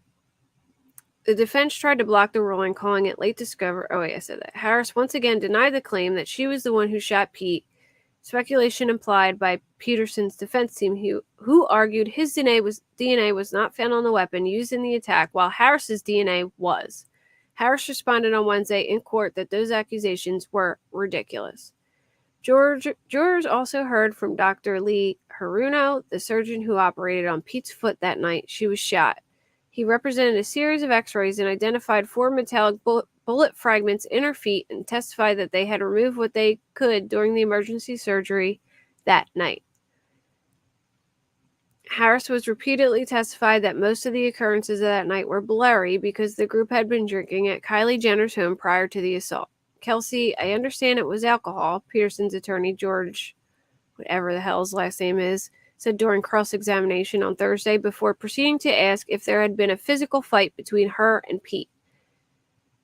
the defense tried to block the ruling, calling it late discovery. Oh, wait, I said that. Harris once again denied the claim that she was the one who shot Pete. Speculation implied by Peterson's defense team, who argued his DNA was not found on the weapon used in the attack, while Harris's DNA was. Harris responded on Wednesday in court that those accusations were ridiculous. Jurors also heard from Dr. Lee Haruno, the surgeon who operated on Pete's foot that night she was shot. He represented a series of x-rays and identified 4 metallic bullet fragments in her feet and testified that they had removed what they could during the emergency surgery that night. Harris was repeatedly testified that most of the occurrences of that night were blurry because the group had been drinking at Kylie Jenner's home prior to the assault. Kelsey, I understand it was alcohol, Peterson's attorney, George, whatever the hell his last name is, said during cross-examination on Thursday before proceeding to ask if there had been a physical fight between her and Pete.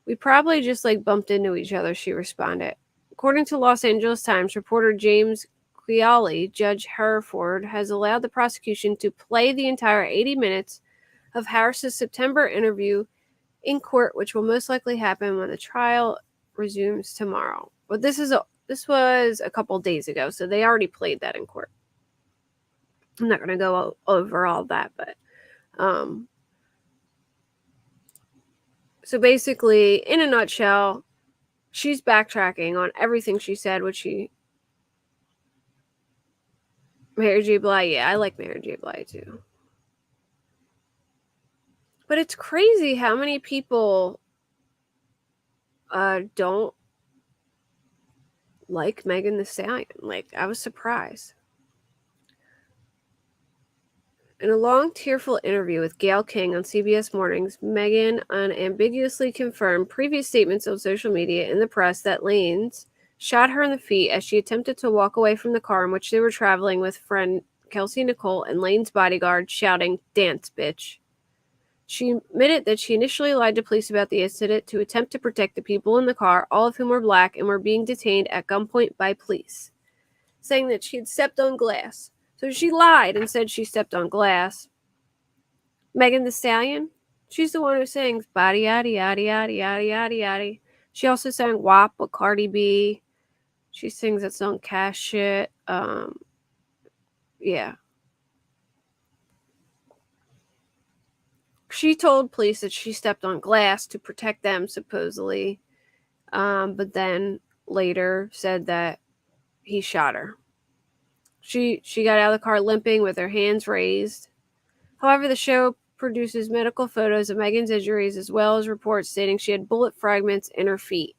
We probably just bumped into each other, she responded. According to Los Angeles Times reporter James Quiali, Judge Hereford has allowed the prosecution to play the entire 80 minutes of Harris's September interview in court, which will most likely happen when the trial resumes tomorrow. But this was a couple days ago, so they already played that in court. I'm not going to go over all that, but so basically, in a nutshell, she's backtracking on everything she said, Mary J. Blige, yeah, I like Mary J. Blige too. But it's crazy how many people don't like Megan Thee Stallion. I was surprised. In a long, tearful interview with Gayle King on CBS Mornings, Megan unambiguously confirmed previous statements on social media and the press that Lanez shot her in the feet as she attempted to walk away from the car in which they were traveling with friend Kelsey Nicole and Lanez's bodyguard, shouting, "Dance, bitch." She admitted that she initially lied to police about the incident to attempt to protect the people in the car, all of whom were black and were being detained at gunpoint by police, saying that she had stepped on glass. So she lied and said she stepped on glass. Megan Thee Stallion, She's the one who sings body yaddy yaddy yaddy yaddy yaddy yaddy. She also sang WAP with Cardi B. She sings that song Cash Shit. Yeah. She told police that she stepped on glass to protect them, supposedly. But then later said that he shot her. She got out of the car limping with her hands raised. However, the show produces medical photos of Megan's injuries as well as reports stating she had bullet fragments in her feet.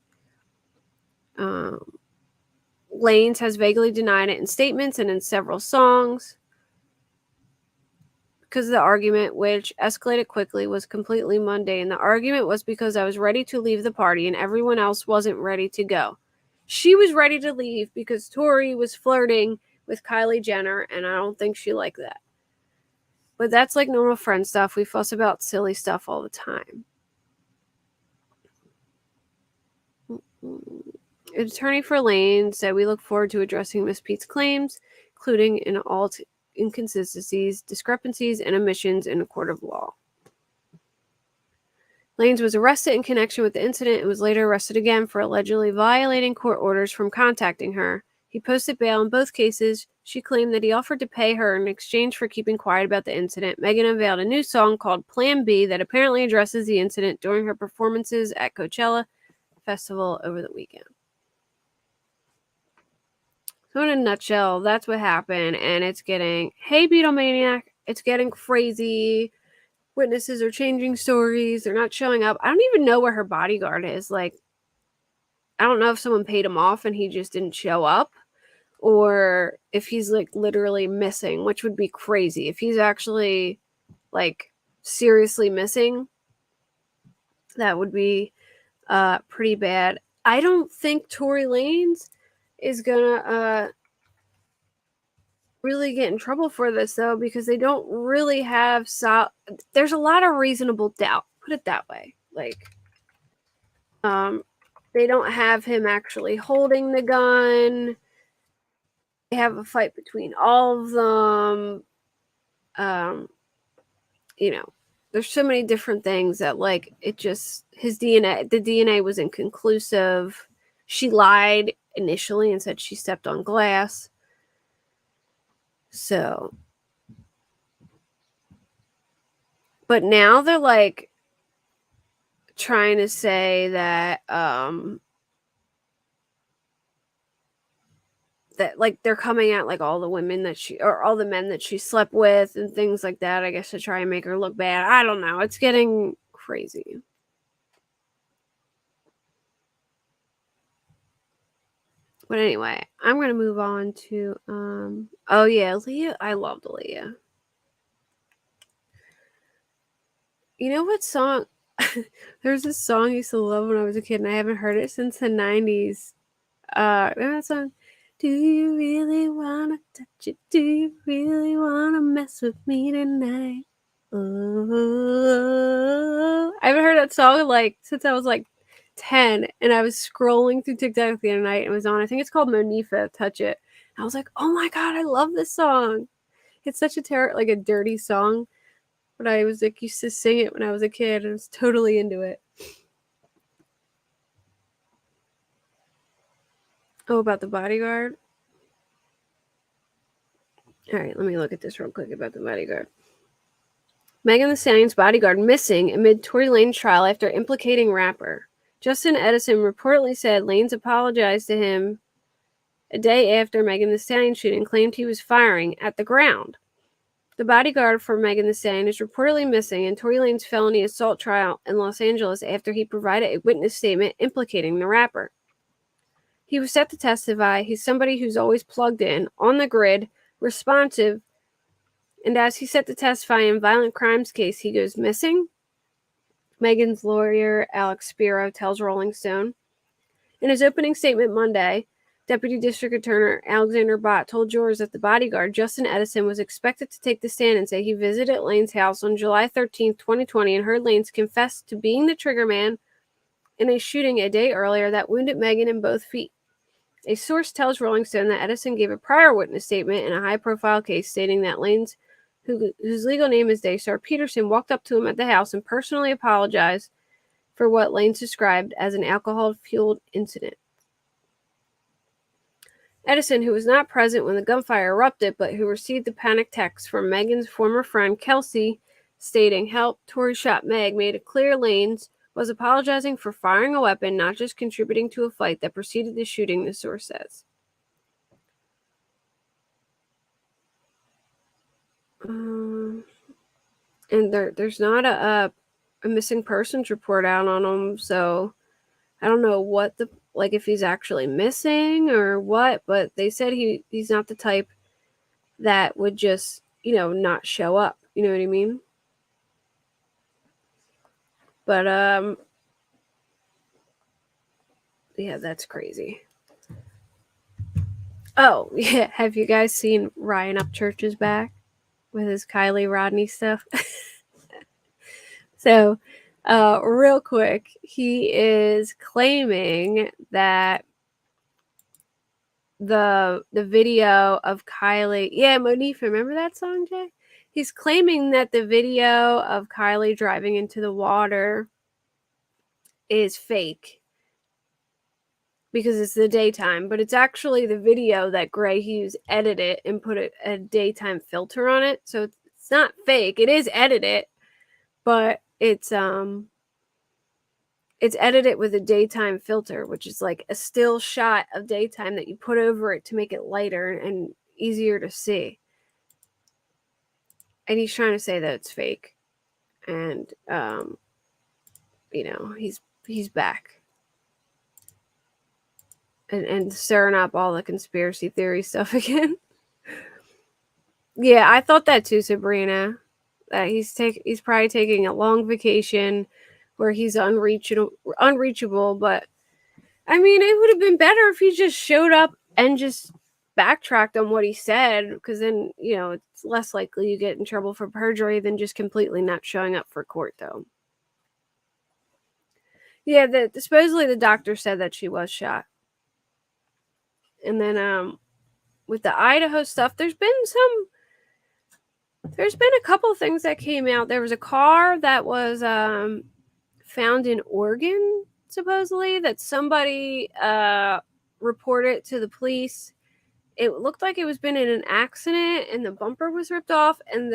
Lanes has vaguely denied it in statements and in several songs because the argument, which escalated quickly, was completely mundane. The argument was because I was ready to leave the party and everyone else wasn't ready to go. She was ready to leave because Tori was flirting with Kylie Jenner, and I don't think she liked that. But that's like normal friend stuff. We fuss about silly stuff all the time. An attorney for Lane said, "We look forward to addressing Miss Pete's claims, including in all inconsistencies, discrepancies, and omissions in a court of law." Lanes was arrested in connection with the incident and was later arrested again for allegedly violating court orders from contacting her. He posted bail in both cases. She claimed that he offered to pay her in exchange for keeping quiet about the incident. Megan unveiled a new song called Plan B that apparently addresses the incident during her performances at Coachella Festival over the weekend. So in a nutshell, that's what happened, and it's getting, hey Beatlemaniac, it's getting crazy. Witnesses are changing stories. They're not showing up. I don't even know where her bodyguard is. Like, I don't know if someone paid him off and he just didn't show up, or if he's like literally missing, which would be crazy. If he's actually like seriously missing, that would be pretty bad. I don't think Tory Lanez is gonna really get in trouble for this though, because they don't really have there's a lot of reasonable doubt, put it that way. Like they don't have him actually holding the gun. They have a fight between all of them. You know, there's so many different things that like it just, the DNA was inconclusive. She lied initially and said she stepped on glass. So, but now they're like trying to say that that like they're coming at like all the women that she, or all the men that she slept with and things like that, I guess, to try and make her look bad. I don't know. It's getting crazy. But anyway, I'm going to move on to oh yeah, Leah. I loved Leah. You know what song? There's this song I used to love when I was a kid, and I haven't heard it since the 90s. Remember that song? Do you really wanna touch it? Do you really wanna mess with me tonight? Oh, I haven't heard that song like since I was like 10, and I was scrolling through TikTok the other night and it was on. I think it's called Monifa, Touch It. I was like, oh my god, I love this song. It's such a like a dirty song, but I was like used to sing it when I was a kid and I was totally into it. Oh, about the bodyguard? All right, let me look at this real quick about the bodyguard. Megan Thee Stallion's bodyguard missing amid Tory Lanez trial after implicating rapper. Justin Edison reportedly said Lanez apologized to him a day after Megan Thee Stallion shooting, claimed he was firing at the ground. The bodyguard for Megan Thee Stallion is reportedly missing in Tory Lanez felony assault trial in Los Angeles after he provided a witness statement implicating the rapper. He was set to testify. He's somebody who's always plugged in, on the grid, responsive, and as he's set to testify in violent crimes case, he goes missing. Megan's lawyer, Alex Spiro, tells Rolling Stone. In his opening statement Monday, Deputy District Attorney Alexander Bott told jurors that the bodyguard, Justin Edison, was expected to take the stand and say he visited Lanez's house on July 13, 2020, and heard Lanez confess to being the triggerman in a shooting a day earlier that wounded Megan in both feet. A source tells Rolling Stone that Edison gave a prior witness statement in a high-profile case stating that Lanez, whose legal name is Daystar Peterson, walked up to him at the house and personally apologized for what Lanes described as an alcohol-fueled incident. Edison, who was not present when the gunfire erupted, but who received the panic text from Megan's former friend Kelsey stating, "Help, Tori shot Meg," made it clear Lanes was apologizing for firing a weapon, not just contributing to a fight that preceded the shooting, the source says. And there's not a missing persons report out on him, so I don't know what if he's actually missing or what, but they said he's not the type that would just, not show up. You know what I mean? But yeah, that's crazy. Oh, yeah, have you guys seen Ryan Upchurch's back with his Kylie Rodney stuff? So, real quick, he is claiming that the video of Kylie, yeah, Monifa, remember that song, Jay? He's claiming that the video of Kylie driving into the water is fake because it's the daytime, but it's actually the video that Gray Hughes edited and put a daytime filter on it. So it's not fake. It is edited, but it's edited with a daytime filter, which is like a still shot of daytime that you put over it to make it lighter and easier to see. And he's trying to say that it's fake. And he's back. And stirring up all the conspiracy theory stuff again. Yeah, I thought that too, Sabrina. That he's probably taking a long vacation where he's unreachable, but I mean, it would have been better if he just showed up and just backtracked on what he said, because then, it's less likely you get in trouble for perjury than just completely not showing up for court, though. Yeah, supposedly the doctor said that she was shot. And then with the Idaho stuff, there's been a couple things that came out. There was a car that was found in Oregon, supposedly, that somebody reported to the police. It looked like it was been in an accident and the bumper was ripped off, and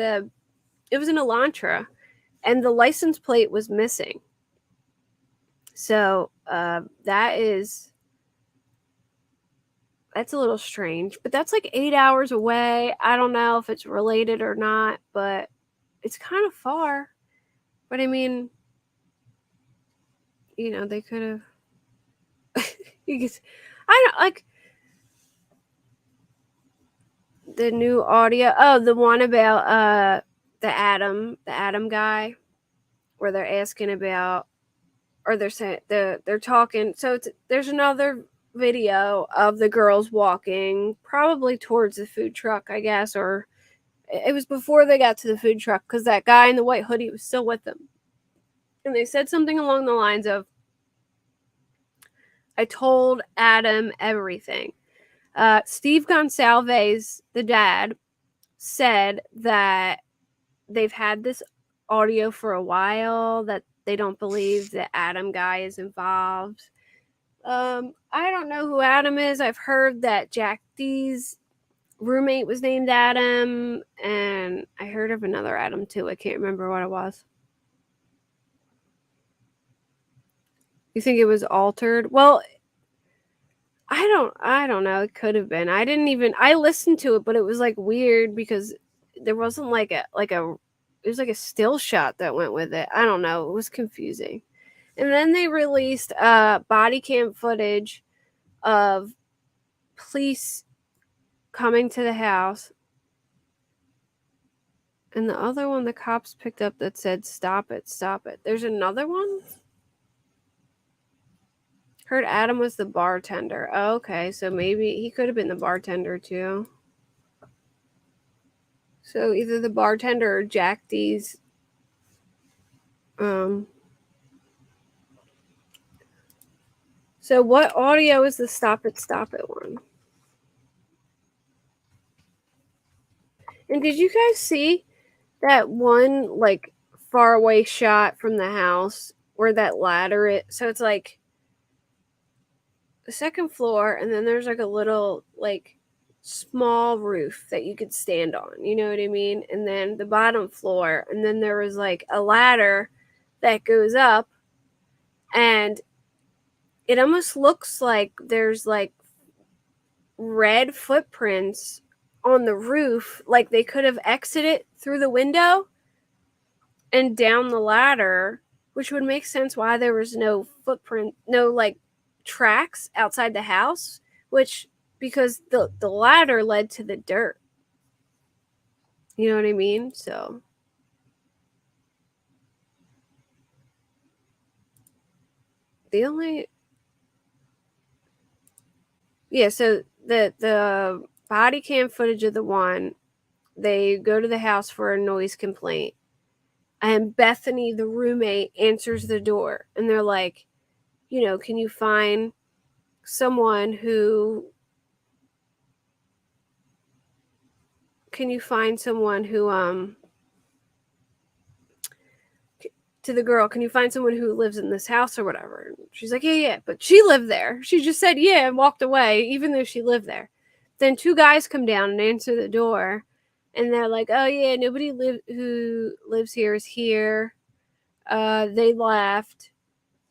it was an Elantra and the license plate was missing. So that's a little strange, but that's like 8 hours away. I don't know if it's related or not, but it's kind of far. But I mean, they could have. I don't like the new audio. Oh, the one about the Adam guy, where they're asking about, or they're saying they're talking. So there's another video of the girls walking probably towards the food truck, I guess, or it was before they got to the food truck, because that guy in the white hoodie was still with them. And they said something along the lines of, "I told Adam everything." Steve Gonsalves, the dad, said that they've had this audio for a while, that they don't believe the Adam guy is involved. I don't know who Adam is. I've heard that Jack D's roommate was named Adam, and I heard of another Adam too. I can't remember what it was. You think it was altered? Well, I don't know. It could have been. I listened to it, but it was like weird because there wasn't it was like a still shot that went with it. I don't know. It was confusing. And then they released body cam footage of police coming to the house. And the other one the cops picked up that said, "Stop it, stop it." There's another one? Heard Adam was the bartender. Oh, okay, so maybe he could have been the bartender too. So either the bartender or Jack D's. So what audio is the stop it one? And did you guys see that one like far away shot from the house where that ladder is. So it's like the second floor, and then there's like a little like small roof that you could stand on, you know what I mean? And then the bottom floor, and then there was like a ladder that goes up, and it almost looks like there's like red footprints on the roof, like they could have exited through the window and down the ladder, which would make sense why there was no footprint, no like tracks outside the house, which because the ladder led to the dirt. You know what I mean? So the only so the body cam footage of the one, they go to the house for a noise complaint, and Bethany, the roommate, answers the door, and they're like, you know, can you find someone who to the girl, can you find someone who lives in this house or whatever? And she's like, yeah, but she lived there. She just said yeah and walked away, even though she lived there. Then two guys come down and answer the door, and they're like, oh yeah, nobody who lives here is here. They left.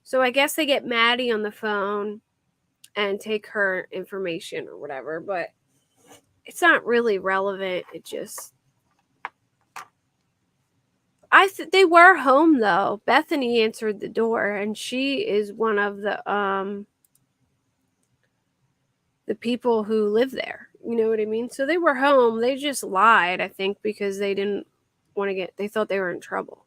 So I guess they get Maddie on the phone and take her information or whatever, but it's not really relevant. It just they were home though. Bethany answered the door, and she is one of the people who live there. You know what I mean? So they were home. They just lied, I think, because they didn't want to they thought they were in trouble.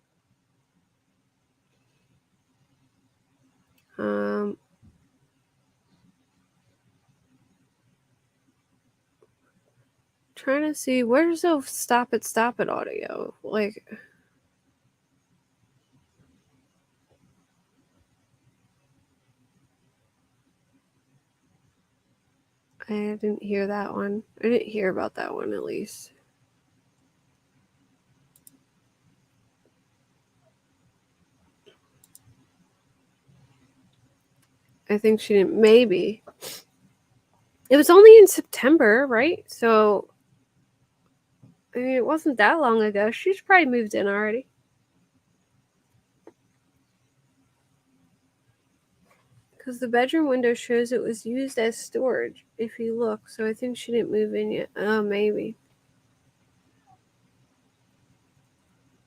Trying to see where's the stop it audio. Like, I didn't hear that one. I didn't hear about that one, at least. I think she didn't. Maybe. It was only in September, right? So, I mean, it wasn't that long ago. She's probably moved in already. Because the bedroom window shows it was used as storage, if you look. So I think she didn't move in yet. Oh, maybe.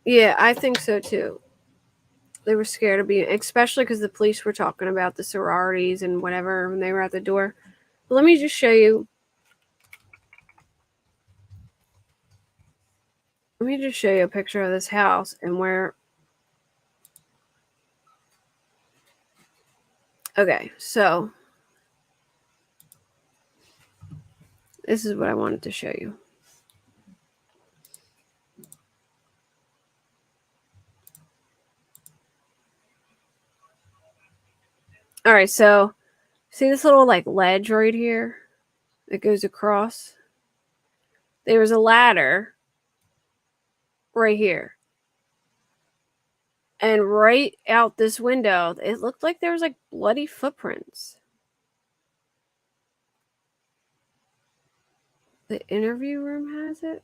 Yeah, I think so too. They were scared of being, especially because the police were talking about the sororities and whatever when they were at the door. But let me just show you. Let me just show you a picture of this house and where. Okay, so this is what I wanted to show you. All right, so see this little like ledge right here that goes across? There was a ladder right here. And right out this window, it looked like there was like bloody footprints. The interview room has it.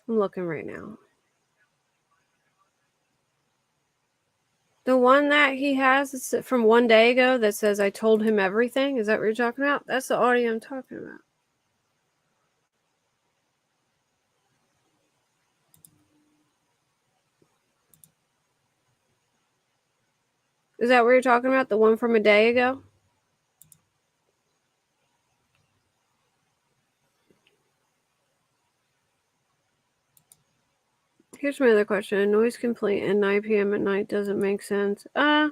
I'm looking right now. The one that he has is from one day ago that says, I told him everything. Is that what you're talking about? That's the audio I'm talking about. Is that what you're talking about? The one from a day ago? Here's my other question. A noise complaint at 9 p.m. at night doesn't make sense. I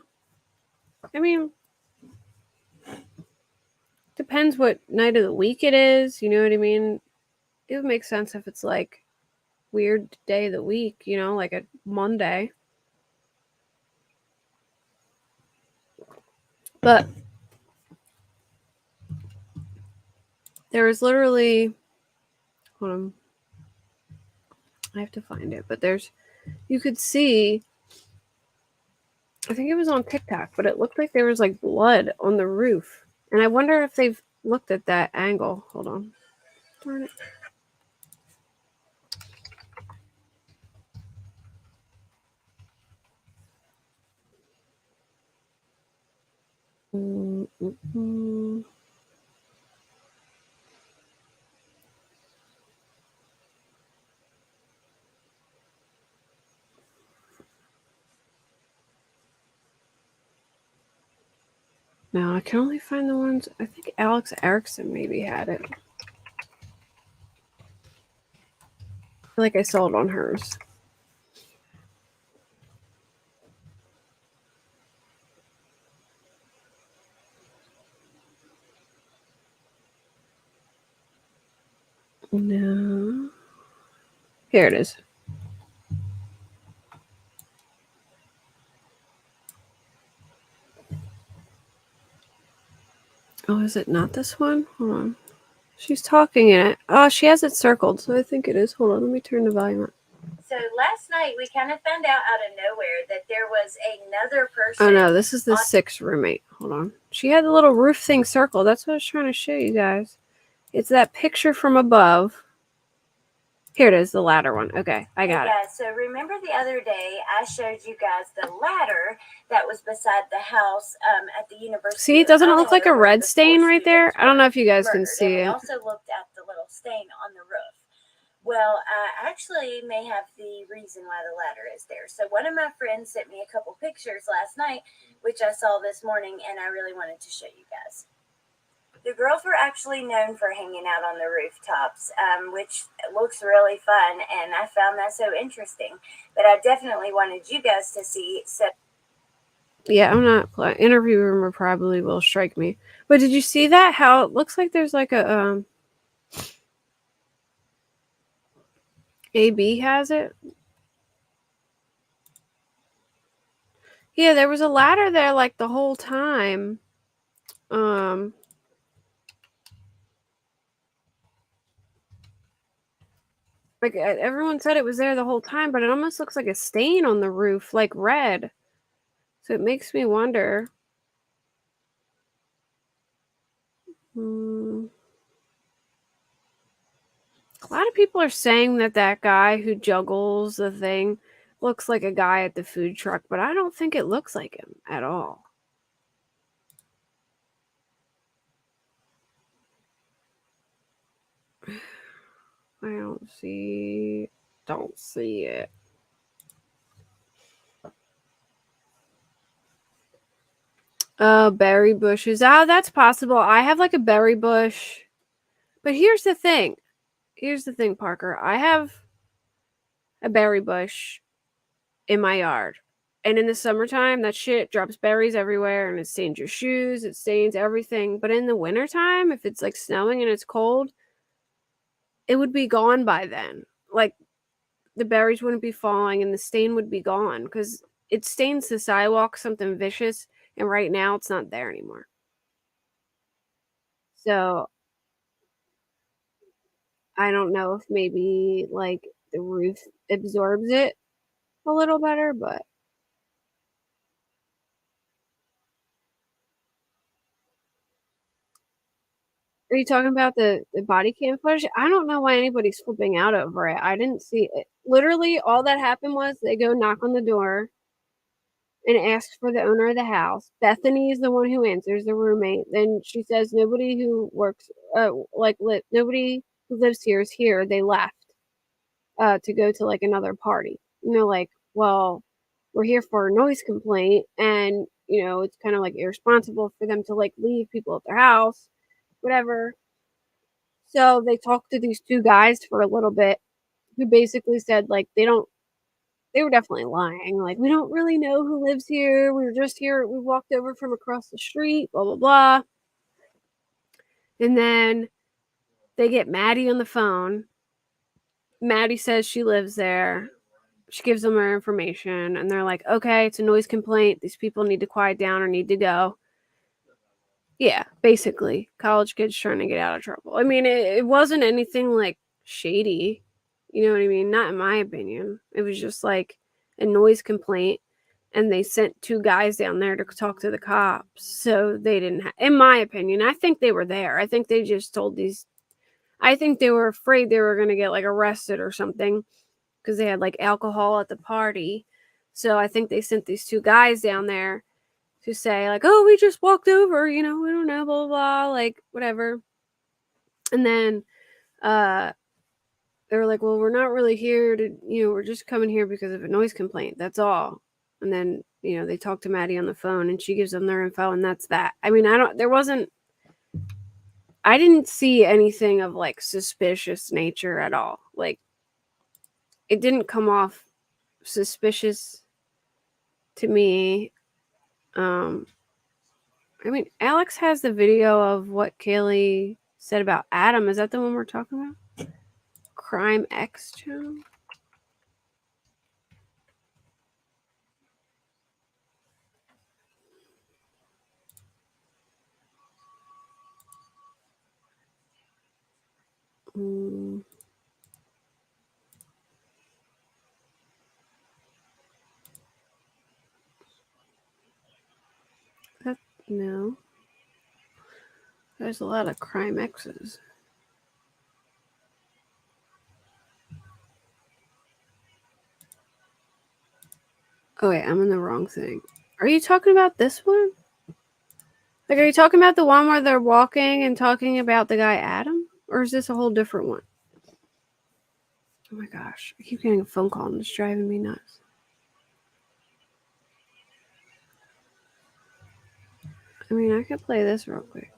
mean, depends what night of the week it is. You know what I mean? It would make sense if it's like weird day of the week, you know, like a Monday. But there was literally, hold on, I have to find it, but you could see, I think it was on TikTok, but it looked like there was like blood on the roof. And I wonder if they've looked at that angle. Hold on. Darn it. Mm-mm-mm. No, I can only find the ones. I think Alex Erickson maybe had it. I feel like I saw it on hers. No. Here it is. Oh, is it not this one? Hold on. She's talking in it. Oh, she has it circled, so I think it is. Hold on, let me turn the volume up. So last night we kind of found out of nowhere that there was another person. Oh no, this is the sixth roommate. Hold on. She had the little roof thing circled. That's what I was trying to show you guys. It's that picture from above. Here it is, the ladder one. Okay, I got it. Yeah, so remember the other day I showed you guys the ladder that was beside the house at the university. See, doesn't it look like a red stain right there? I don't know if you guys can see it. We also looked at the little stain on the roof. Well, I actually may have the reason why the ladder is there. So one of my friends sent me a couple pictures last night, which I saw this morning, and I really wanted to show you guys. The girls were actually known for hanging out on the rooftops, which looks really fun, and I found that so interesting. But I definitely wanted you guys to see. So yeah, I'm not. Interview rumor probably will strike me. But did you see that? How it looks like there's like a AB has it. Yeah, there was a ladder there like the whole time. Like everyone said it was there the whole time, but it almost looks like a stain on the roof, like red. So it makes me wonder. A lot of people are saying that guy who juggles the thing looks like a guy at the food truck, but I don't think it looks like him at all. I don't see it. Berry bushes. Ah, that's possible. I have like a berry bush. But here's the thing, Parker. I have a berry bush in my yard. And in the summertime, that shit drops berries everywhere and it stains your shoes, it stains everything. But in the wintertime, if it's like snowing and it's cold, it would be gone by then. Like the berries wouldn't be falling and the stain would be gone because it stains the sidewalk something vicious. And right now, it's not there anymore. So I don't know if maybe like the roof absorbs it a little better, but are you talking about the body cam footage? I don't know why anybody's flipping out over it. I didn't see it. Literally, all that happened was they go knock on the door and ask for the owner of the house. Bethany is the one who answers, the roommate. Then she says nobody who works, nobody who lives here is here. They left to go to like another party. Like, well, we're here for a noise complaint, and it's kind of like irresponsible for them to like leave people at their house, whatever. So they talked to these two guys for a little bit who basically said like they were definitely lying. Like, we don't really know who lives here. We were just here. We walked over from across the street, blah, blah, blah. And then they get Maddie on the phone. Maddie says she lives there. She gives them her information, and they're like, okay, it's a noise complaint. These people need to quiet down or need to go. Yeah, basically, college kids trying to get out of trouble. I mean, it wasn't anything like shady. You know what I mean? Not in my opinion. It was just like a noise complaint, and they sent 2 guys down there to talk to the cops. So they didn't in my opinion, I think they were there. I think they just told these I think they were afraid they were going to get like arrested or something because they had like alcohol at the party. So I think they sent these 2 guys down there to say like, "Oh, we just walked over, we don't know, blah blah blah, like whatever." And then they were like, "Well, we're not really here to, we're just coming here because of a noise complaint. That's all." And then, they talk to Maddie on the phone and she gives them their info and that's that. I mean, I didn't see anything of like suspicious nature at all. Like it didn't come off suspicious to me. I mean, Alex has the video of what Kaylee said about Adam. Is that the one we're talking about? Crime X channel? No. There's a lot of Crime X's. Oh wait, I'm in the wrong thing. Are you talking about this one? Like, are you talking about the one where they're walking and talking about the guy Adam? Or is this a whole different one? Oh my gosh, I keep getting a phone call and it's driving me nuts. I mean, I could play this real quick.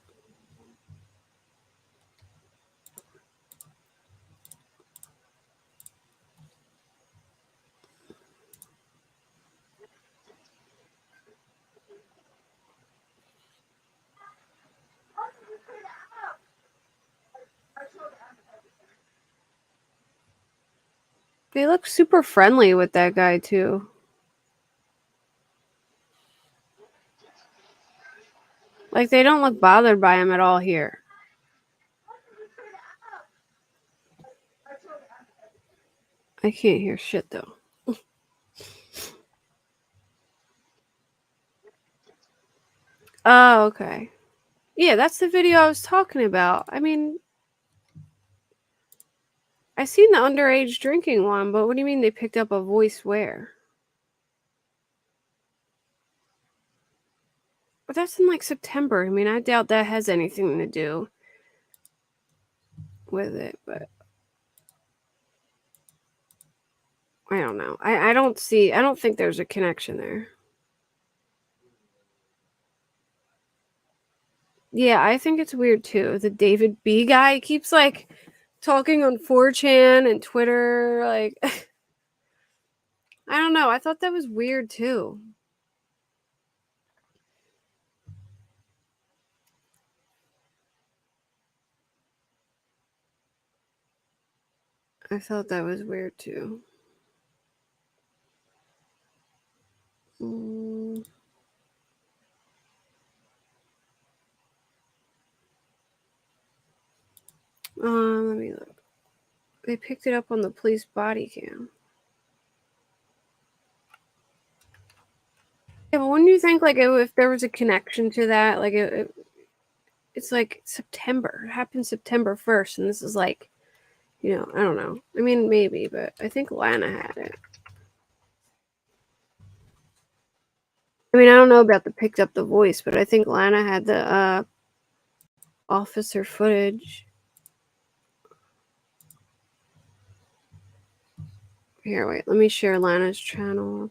They look super friendly with that guy too. Like, they don't look bothered by him at all here. I can't hear shit though. Oh, okay. Yeah, that's the video I was talking about. I mean, I seen the underage drinking one, but what do you mean they picked up a voice where? But that's in like September. I mean, I doubt that has anything to do with it, but I don't know. I don't think there's a connection there. Yeah, I think it's weird too. The David B guy keeps like talking on 4chan and Twitter. Like, I don't know. I thought that was weird too. I thought that was weird too. Let me look. They picked it up on the police body cam. Yeah, but wouldn't you think like if there was a connection to that, like it's like September. It happened September 1st, and this is like, I don't know. I mean, maybe, but I think Lana had it. I mean, I don't know about the picked up the voice, but I think Lana had the officer footage. Here, wait. Let me share Lana's channel.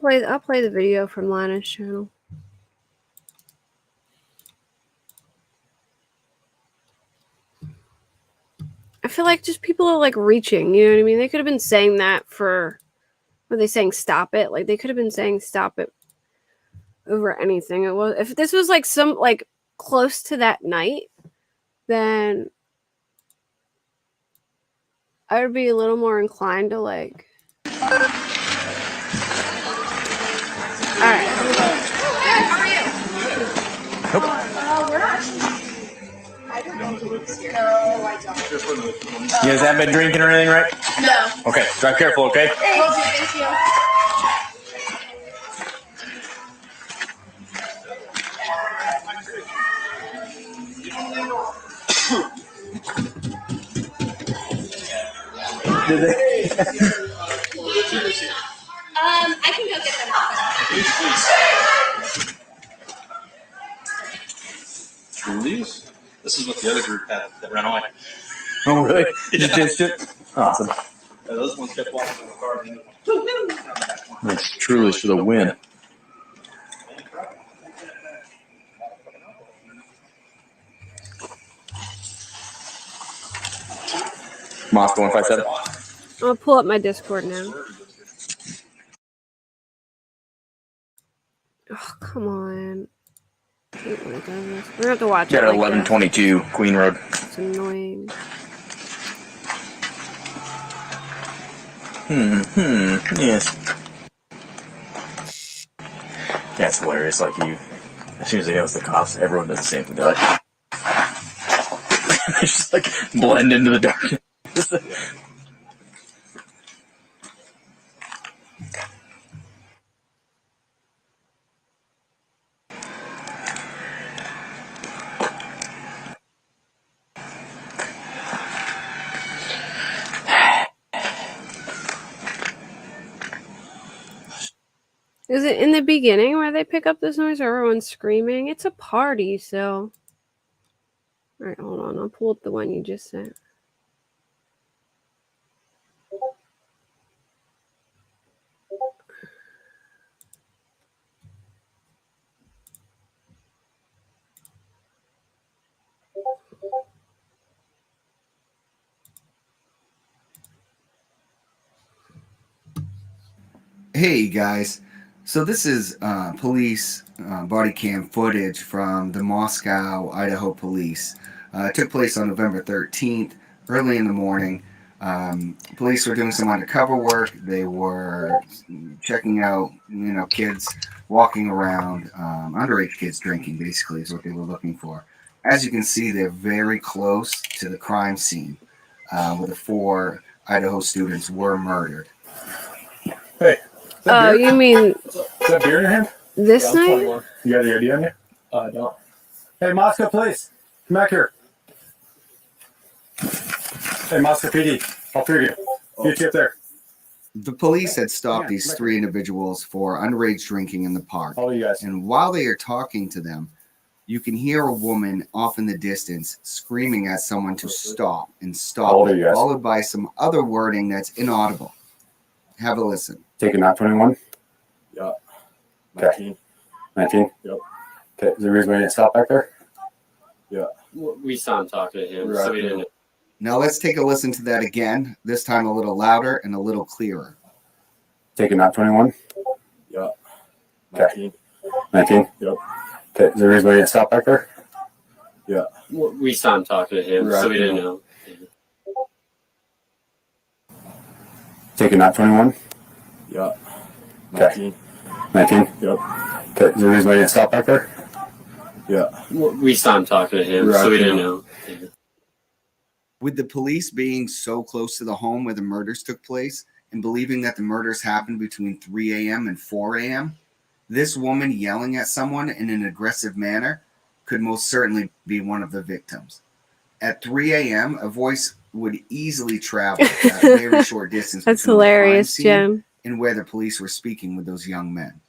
I'll play the video from Lana's channel. I feel like just people are like reaching, you know what I mean? They could have been saying that were they saying stop it? Like they could have been saying stop it over anything. It was if this was like some like close to that night, then I would be a little more inclined to like. All right. We're not. I don't know who lives here. No, I don't. You guys haven't been drinking or anything, right? No. Okay, drive careful, okay? Thank you. Did they? I can go get them. Julie's? This is what the other group had that ran away. Oh, really? Did you ditch it? Awesome. Yeah, those ones kept walking in the car. It's truly for the win. Moscow 157. I'll pull up my Discord now. Oh, come on. I hate when it does this. We're gonna have to watch Yeah, it. Like 1122 Queen Road. It's annoying. Yes. That's hilarious. Like you, as soon as they know it's the cops, everyone does the same thing. They're like, they just like blend into the darkness. Is it in the beginning where they pick up this noise or everyone's screaming? It's a party, so. Alright, hold on. I'll pull up the one you just sent. Hey guys, so this is police body cam footage from the Moscow, Idaho police. It took place on November 13th, early in the morning. Police were doing some undercover work. They were checking out, kids walking around, underage kids drinking, basically, is what they were looking for. As you can see, they're very close to the crime scene, where the 4 Idaho students were murdered. Hey. Oh, you mean Is that beer in your hand? this night? You got the ID on you? I don't. Hey, Moscow police, come back here. Hey, Moscow PD, all 3 of you. Get you up there. The police had stopped these 3 individuals for underage drinking in the park. All you guys. And while they are talking to them, you can hear a woman off in the distance screaming at someone to stop and stop, How old are you guys? followed by some other wording that's inaudible. Have a listen. Taking that 21? Yeah. Okay. 19? Yep. Okay, is there a reason why you didn't stop back there? Yeah. We saw him talking to him, Right. so we didn't. Now let's take a listen to that again, this time a little louder and a little clearer. Taking that 21? Yeah. Okay. 19. 19? Yep. Okay, is there a reason why you didn't stop back there? Yeah. We saw him talking to him, Right. so we didn't know. Taking that 21? Yeah. Okay. 19. 19? Yep. Okay, is there a reason why you didn't stop back there? Yeah. We saw him talking to him, Right. so we didn't know. With the police being so close to the home where the murders took place and believing that the murders happened between 3 a.m. and 4 a.m., this woman yelling at someone in an aggressive manner could most certainly be one of the victims. At 3 a.m., a voice would easily travel a very short distance. That's between the crime hilarious, scene Jim. and where the police were speaking with those young men.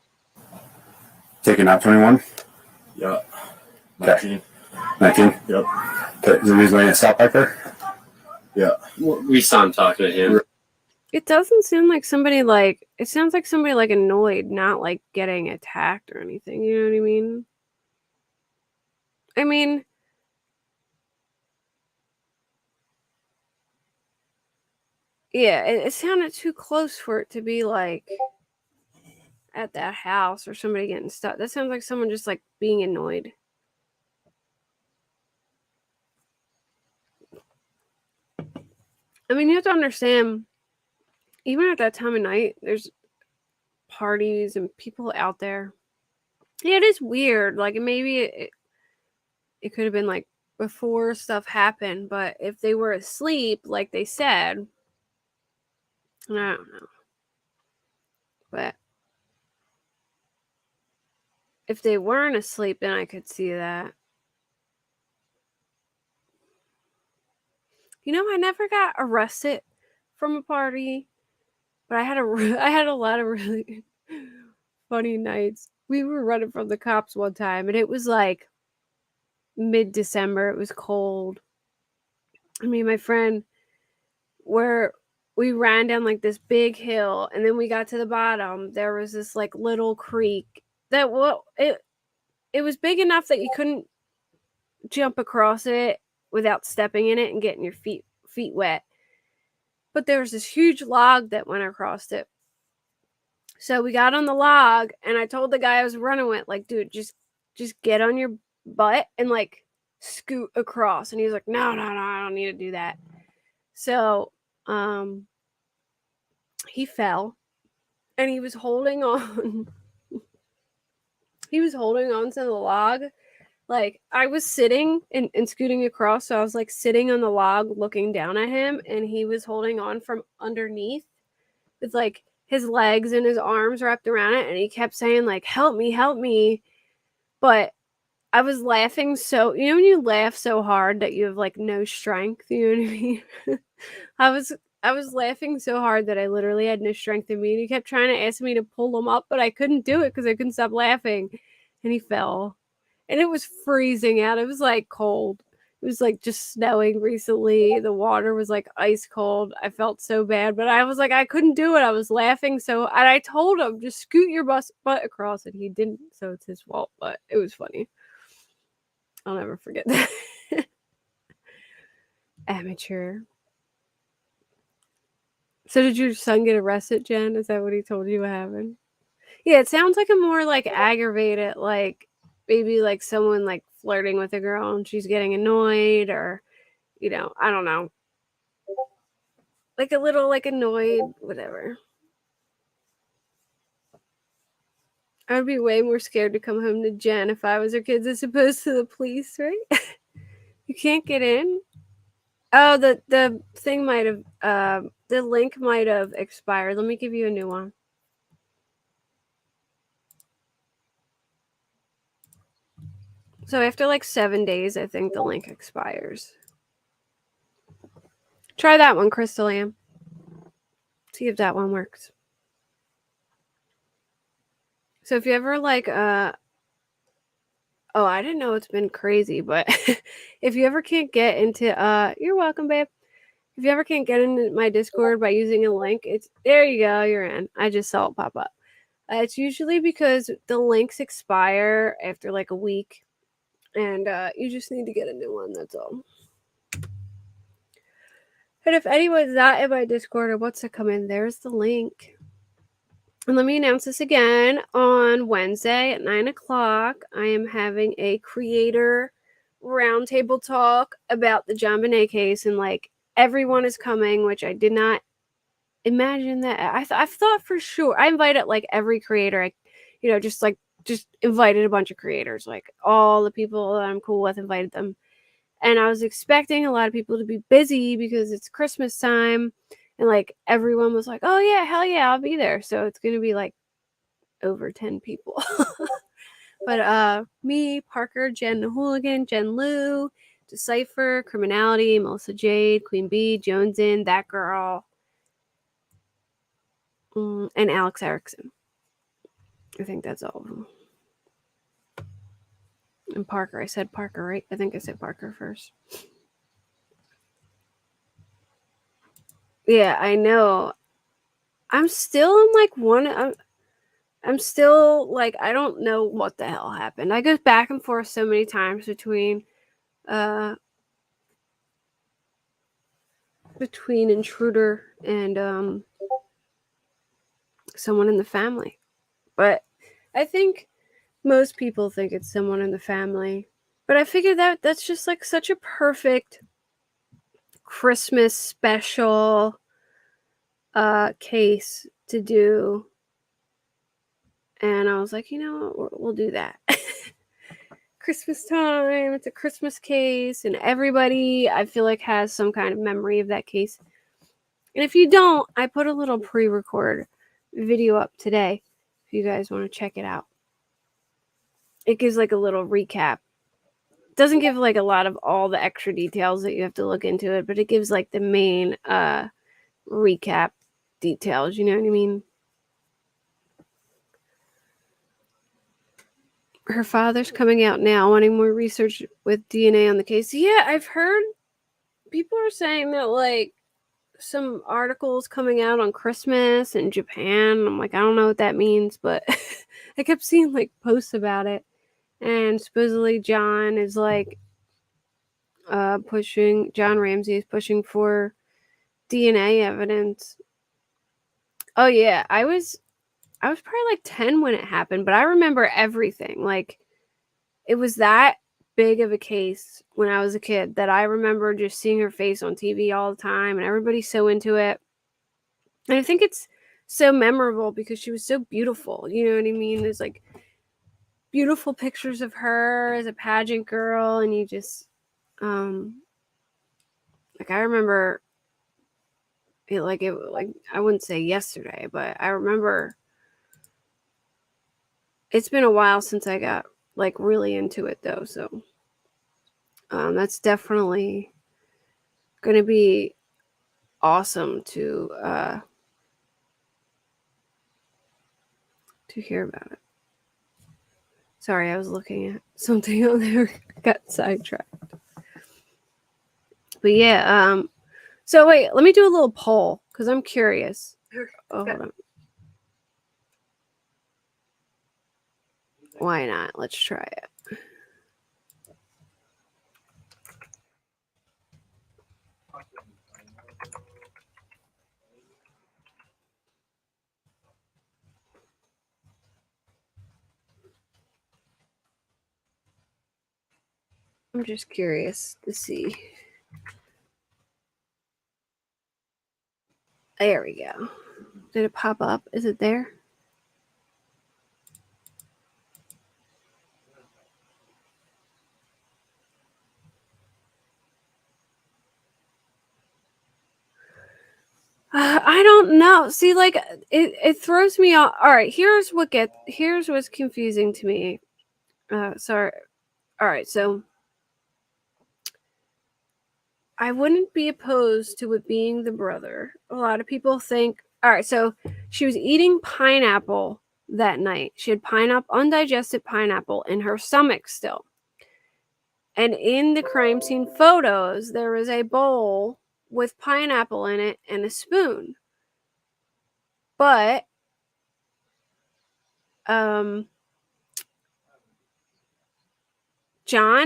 Taking that 21? Yeah. Okay. 19. 19? Yep. Okay, is there a reason why you didn't stop back there? Yeah. We saw him talking to him. It doesn't sound like somebody like. It sounds like somebody like annoyed, not like getting attacked or anything. You know what I mean? I mean, yeah, it sounded too close for it to be like at that house or somebody getting stuck. That sounds like someone just like being annoyed. I mean, you have to understand, even at that time of night, there's parties and people out there. Yeah, it is weird. Like maybe it could have been like before stuff happened, but if they were asleep, like they said, I don't know. But if they weren't asleep, then I could see that. You know, I never got arrested from a party, but I had a lot of really funny nights. We were running from the cops one time, and it was like mid-December. It was cold. I mean, my friend, we ran down like this big hill, and then we got to the bottom. There was this like little creek that it was big enough that you couldn't jump across it without stepping in it and getting your feet wet. But there was this huge log that went across it. So we got on the log, and I told the guy I was running with, like, dude, just get on your butt and like scoot across. And he was like, no, I don't need to do that. So he fell, and he was holding on. He was holding on to the log. Like, I was sitting and scooting across, so I was like sitting on the log looking down at him, and he was holding on from underneath with like his legs and his arms wrapped around it, and he kept saying like, help me. But I was laughing, so you know when you laugh so hard that you have like no strength, you know what I mean? I was laughing so hard that I literally had no strength in me, and he kept trying to ask me to pull him up, but I couldn't do it because I couldn't stop laughing, and he fell. And it was freezing out. It was like cold. It was like just snowing recently. The water was like ice cold. I felt so bad, but I was like, I couldn't do it. I was laughing so, and I told him, just scoot your butt across, and he didn't, so it's his fault, but it was funny. I'll never forget that. Amateur. So did your son get arrested, Jen? Is that what he told you what happened? Yeah, it sounds like a more like aggravated, like maybe like someone like flirting with a girl and she's getting annoyed, or you know, I don't know. Like a little like annoyed, whatever. I would be way more scared to come home to Jen if I was her kids as opposed to the police, right? You can't get in? Oh, the thing might have the link might have expired. Let me give you a new one. So after like 7 days, I think the link expires. Try that one, Crystal Ann. See if that one works. So if you ever like oh, I didn't know it's been crazy, but if you ever can't get into you're welcome, babe. If you ever can't get into my Discord by using a link, it's there you go, you're in. I just saw it pop up. It's usually because the links expire after like a week, and you just need to get a new one, that's all. And if anyone's not in my Discord or wants to come in, there's the link. And let me announce this again. On Wednesday at 9 o'clock, I am having a creator roundtable talk about the John Bonet case, and like everyone is coming, which I did not imagine that. I thought for sure. I invited like every creator. I, you know, just invited a bunch of creators, like all the people that I'm cool with, invited them. And I was expecting a lot of people to be busy because it's Christmas time, and like everyone was like, oh yeah, hell yeah, I'll be there. So it's gonna be like over 10 people. But me, Parker, Jen the Hooligan, Jen Lou, Decipher, Criminality, Melissa Jade, Queen Bee, Jonesin, That Girl, and Alex Erickson. I think that's all of them. And Parker. I said Parker, right? I think I said Parker first. Yeah, I know. I'm still in like I'm still like, I don't know what the hell happened. I go back and forth so many times between Intruder and someone in the family. But I think most people think it's someone in the family. But I figured that's just like such a perfect Christmas special case to do. And I was like, you know, we'll do that. Christmas time, it's a Christmas case, and everybody, I feel like, has some kind of memory of that case. And if you don't, I put a little pre-record video up today if you guys want to check it out. It gives like a little recap. It doesn't give like a lot of all the extra details that you have to look into it, but it gives like the main recap details, you know what I mean? Her father's coming out now wanting more research with DNA on the case. Yeah, I've heard people are saying that like some articles coming out on Christmas in Japan. I'm like, I don't know what that means, but I kept seeing like posts about it. And supposedly John is like John Ramsey is pushing for DNA evidence. Oh yeah, I was probably like 10 when it happened, but I remember everything. Like, it was that big of a case when I was a kid that I remember just seeing her face on TV all the time, and everybody's so into it. And I think it's so memorable because she was so beautiful. You know what I mean? There's like beautiful pictures of her as a pageant girl, and you just like, I remember it like I wouldn't say yesterday, but I remember it's been a while since I got like really into it though, so that's definitely gonna be awesome to hear about it. Sorry, I was looking at something on there. Got sidetracked. But yeah, so wait, let me do a little poll because I'm curious. Oh, hold on. Why not? Let's try it. I'm just curious to see. There we go. Did it pop up? Is it there? I don't know. See, like it throws me off. All right, here's what's confusing to me. Sorry. All right, so I wouldn't be opposed to it being the brother. A lot of people think. All right, so she was eating pineapple that night. She had undigested pineapple in her stomach still. And in the crime scene photos, there was a bowl with pineapple in it and a spoon. But John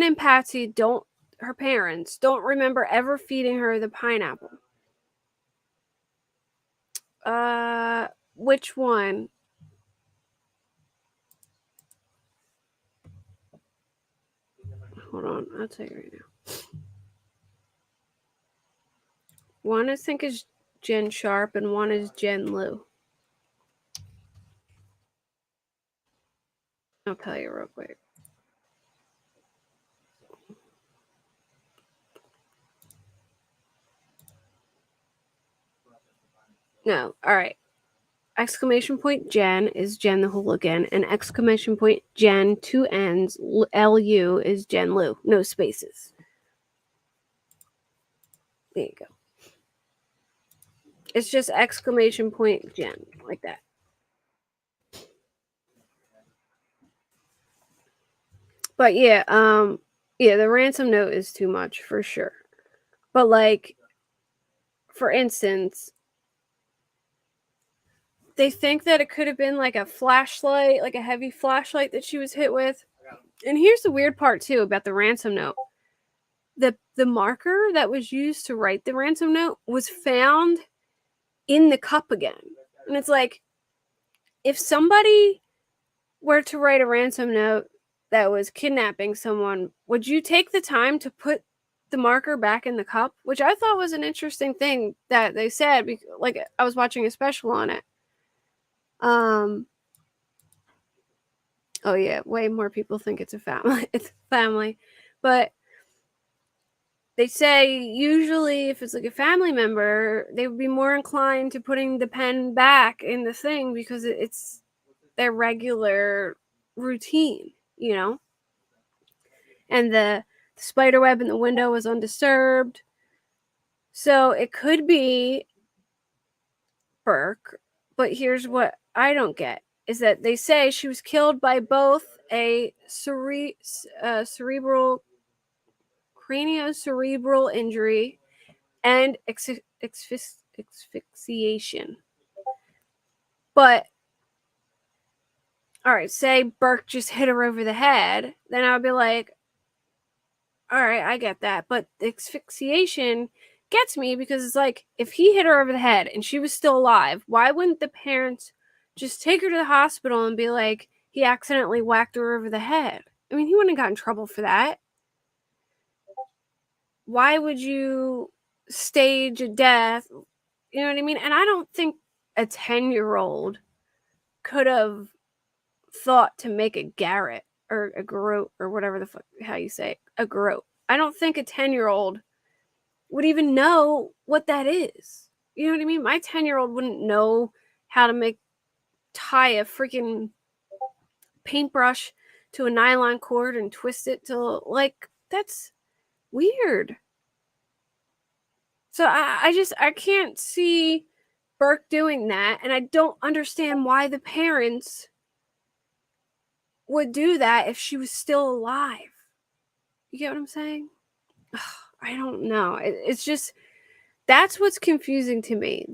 and Patsy her parents don't remember ever feeding her the pineapple. Which one? Hold on, I'll tell you right now. One I think is Jen Sharp and one is Jen Liu. I'll tell you real quick. No, all right. Exclamation point Jen is Jen the Hooligan, and exclamation point Jen, 2 N's, Lu is Jen Liu. No spaces. There you go. It's just exclamation point Jen, like that. But yeah, the ransom note is too much for sure. But like, for instance, they think that it could have been like a flashlight, like a heavy flashlight that she was hit with. And here's the weird part too about the ransom note. The marker that was used to write the ransom note was found in the cup again. And it's like, if somebody were to write a ransom note that was kidnapping someone, would you take the time to put the marker back in the cup? Which I thought was an interesting thing that they said. Like, I was watching a special on it. Oh yeah, way more people think it's a family. It's a family, but they say usually if it's like a family member, they would be more inclined to putting the pen back in the thing because it's their regular routine, you know? And the spider web in the window was undisturbed. So it could be Burke, but here's what I don't get is that they say she was killed by both a cerebral craniocerebral injury and asphyxiation. But all right, say Burke just hit her over the head, then I would be like, all right, I get that. But the asphyxiation gets me because it's like, if he hit her over the head and she was still alive, why wouldn't the parents just take her to the hospital and be like, he accidentally whacked her over the head? I mean, he wouldn't have got in trouble for that. Why would you stage a death? You know what I mean? And I don't think a 10-year-old could have thought to make a garrote or a garrote or whatever the fuck, how you say it, a garrote. I don't think a 10-year-old would even know what that is. You know what I mean? My 10-year-old wouldn't know how to tie a freaking paintbrush to a nylon cord and twist it to, like, that's weird. So I can't see Burke doing that, and I don't understand why the parents would do that if she was still alive. You get what I'm saying? Ugh, I don't know. It's just, that's what's confusing to me.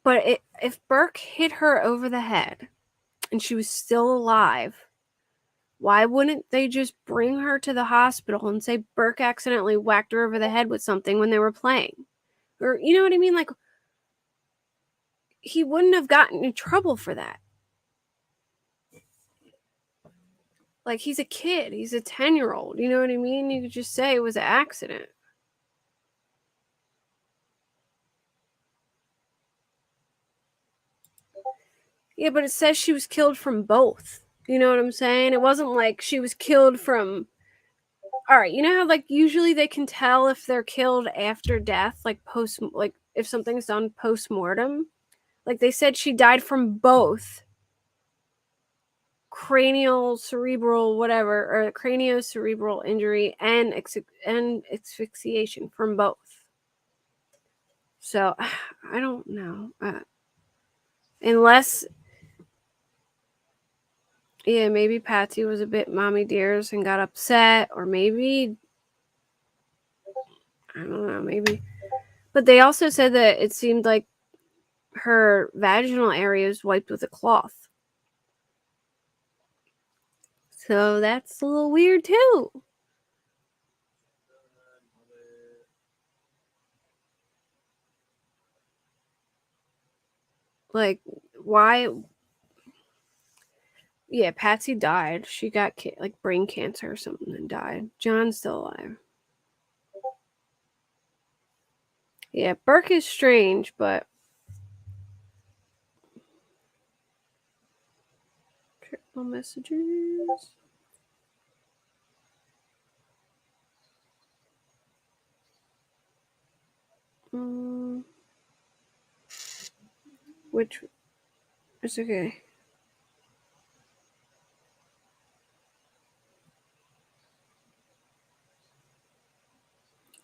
But if Burke hit her over the head and she was still alive, why wouldn't they just bring her to the hospital and say Burke accidentally whacked her over the head with something when they were playing? Or, you know what I mean? Like, he wouldn't have gotten in trouble for that. Like, he's a kid. He's a 10-year-old. You know what I mean? You could just say it was an accident. Yeah, but it says she was killed from both. You know what I'm saying? It wasn't like she was killed from... All right, you know how, like, usually they can tell if they're killed after death, like if something's done post-mortem? Like, they said she died from both cranial, cerebral, whatever, or craniocerebral injury and asphyxiation from both. So, I don't know. Unless, yeah, maybe Patsy was a bit mommy dears and got upset, or maybe, I don't know, maybe. But they also said that it seemed like her vaginal area was wiped with a cloth. So that's a little weird too. Like, why? Yeah, Patsy died. She got like brain cancer or something and died. John's still alive. Yeah, Burke is strange, but check my messages. Which, it's okay.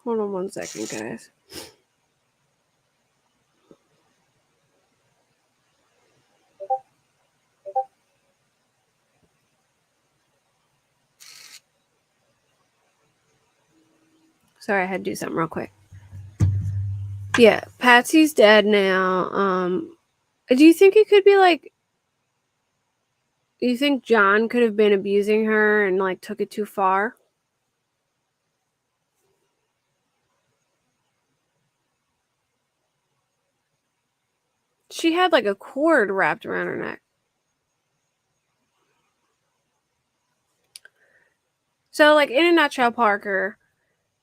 Hold on one second, guys. Sorry, I had to do something real quick. Yeah, Patsy's dead now. Do you think it could be like, do you think John could have been abusing her and like took it too far? She had like a cord wrapped around her neck. So, like, in a nutshell, Parker,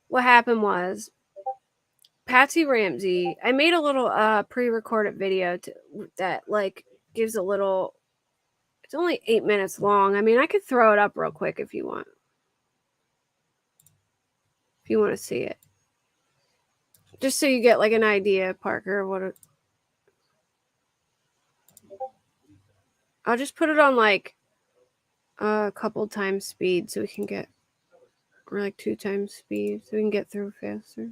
what happened was Patsy Ramsey, I made a little pre-recorded video that, like, gives a little, it's only 8 minutes long. I mean, I could throw it up real quick if you want. If you want to see it. Just so you get, like, an idea, Parker, of what it... I'll just put it on, like, a couple times speed so we can get, or like 2 times speed so we can get through faster.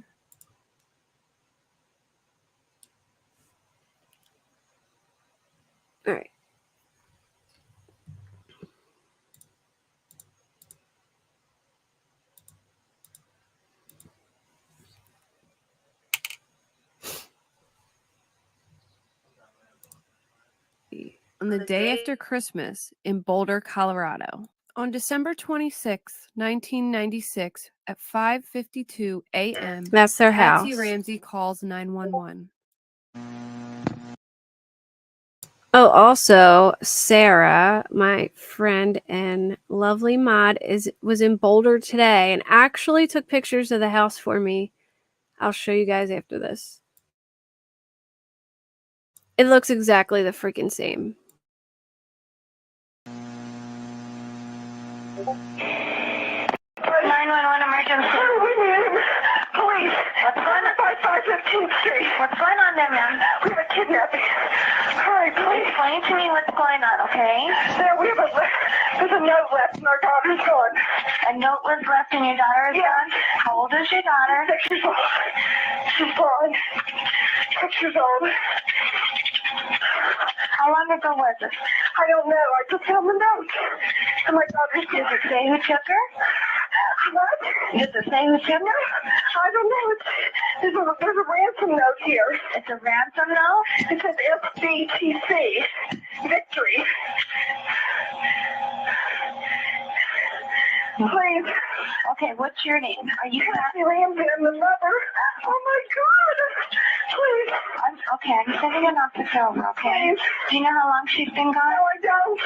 All right. On the day after Christmas in Boulder, Colorado. On December 26, 1996, at 5:52 a.m., that's their Patsy house. Ramsey calls 911. Oh, also, Sarah, my friend and lovely mod, was in Boulder today and actually took pictures of the house for me. I'll show you guys after this. It looks exactly the freaking same. 911 emergency. Police. What's going on? 515th Street. What's going on there, ma'am? We have a kidnapping. Hurry, please. Explain to me what's going on, okay? There's a note left and our daughter's gone. A note was left and your daughter is gone? How old is your daughter? 6 years old. She's gone. 6 years old. How long ago was it? I don't know. I just found the note. And my daughter's... Does it say who took her? What? Does it say who took her? I don't know. There's a ransom note here. It's a ransom note? It says FBTC. Victory. Please. Okay, what's your name? Are you Kathy Ramsey? I'm the mother. Oh my God. Please. I'm sending an officer over, okay? Please. Do you know how long she's been gone? No, I don't.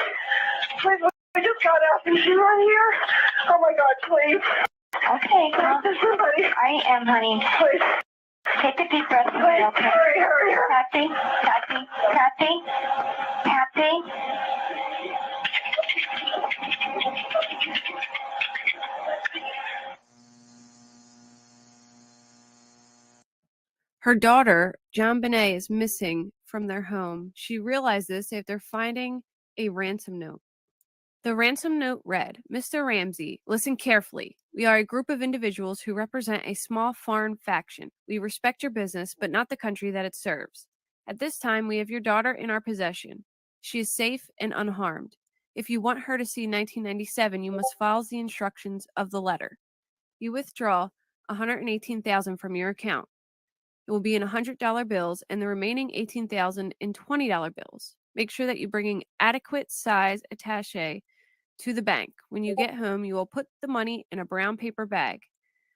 Please, I just got out. Is she right here? Oh my God, please. Okay, well, somebody. I am, honey. Please. Take a deep breath. Please, okay? Hurry. Kathy. Her daughter, JonBenet, is missing from their home. She realized this after finding a ransom note. The ransom note read, Mr. Ramsey, listen carefully. We are a group of individuals who represent a small foreign faction. We respect your business, but not the country that it serves. At this time, we have your daughter in our possession. She is safe and unharmed. If you want her to see 1997, you must follow the instructions of the letter. You withdraw $118,000 from your account. It will be in $100 bills and the remaining $18,000 in $20 bills. Make sure that you bring in adequate size attaché to the bank. When you get home, you will put the money in a brown paper bag.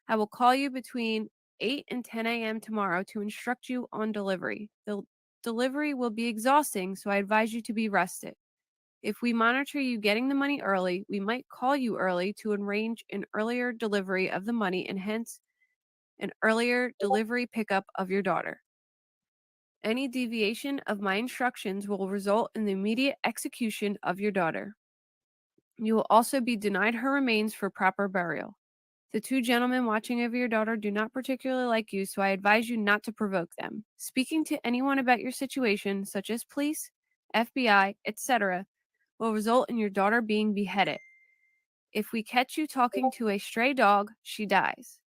I will call you between 8 and 10 a.m. tomorrow to instruct you on delivery. The delivery will be exhausting, so I advise you to be rested. If we monitor you getting the money early, we might call you early to arrange an earlier delivery of the money and hence an earlier delivery pickup of your daughter. Any deviation of my instructions will result in the immediate execution of your daughter. You will also be denied her remains for proper burial. The 2 gentlemen watching over your daughter do not particularly like you, so I advise you not to provoke them. Speaking to anyone about your situation, such as police, FBI, etc., will result in your daughter being beheaded. If we catch you talking to a stray dog, she dies.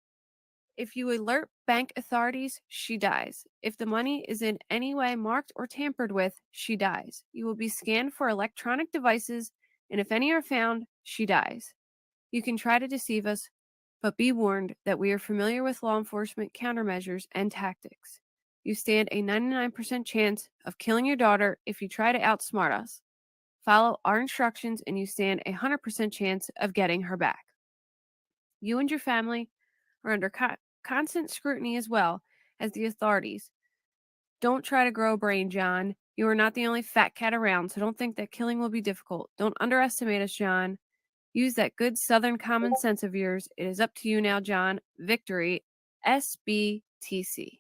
If you alert bank authorities, she dies. If the money is in any way marked or tampered with, she dies. You will be scanned for electronic devices, and if any are found, she dies. You can try to deceive us, but be warned that we are familiar with law enforcement countermeasures and tactics. You stand a 99% chance of killing your daughter if you try to outsmart us. Follow our instructions and you stand a 100% chance of getting her back. You and your family are under constant scrutiny as well as the authorities. Don't try to grow a brain, John. You are not the only fat cat around, so don't think that killing will be difficult. Don't underestimate us, John. Use that good Southern common sense of yours. It is up to you now, John. Victory, SBTC.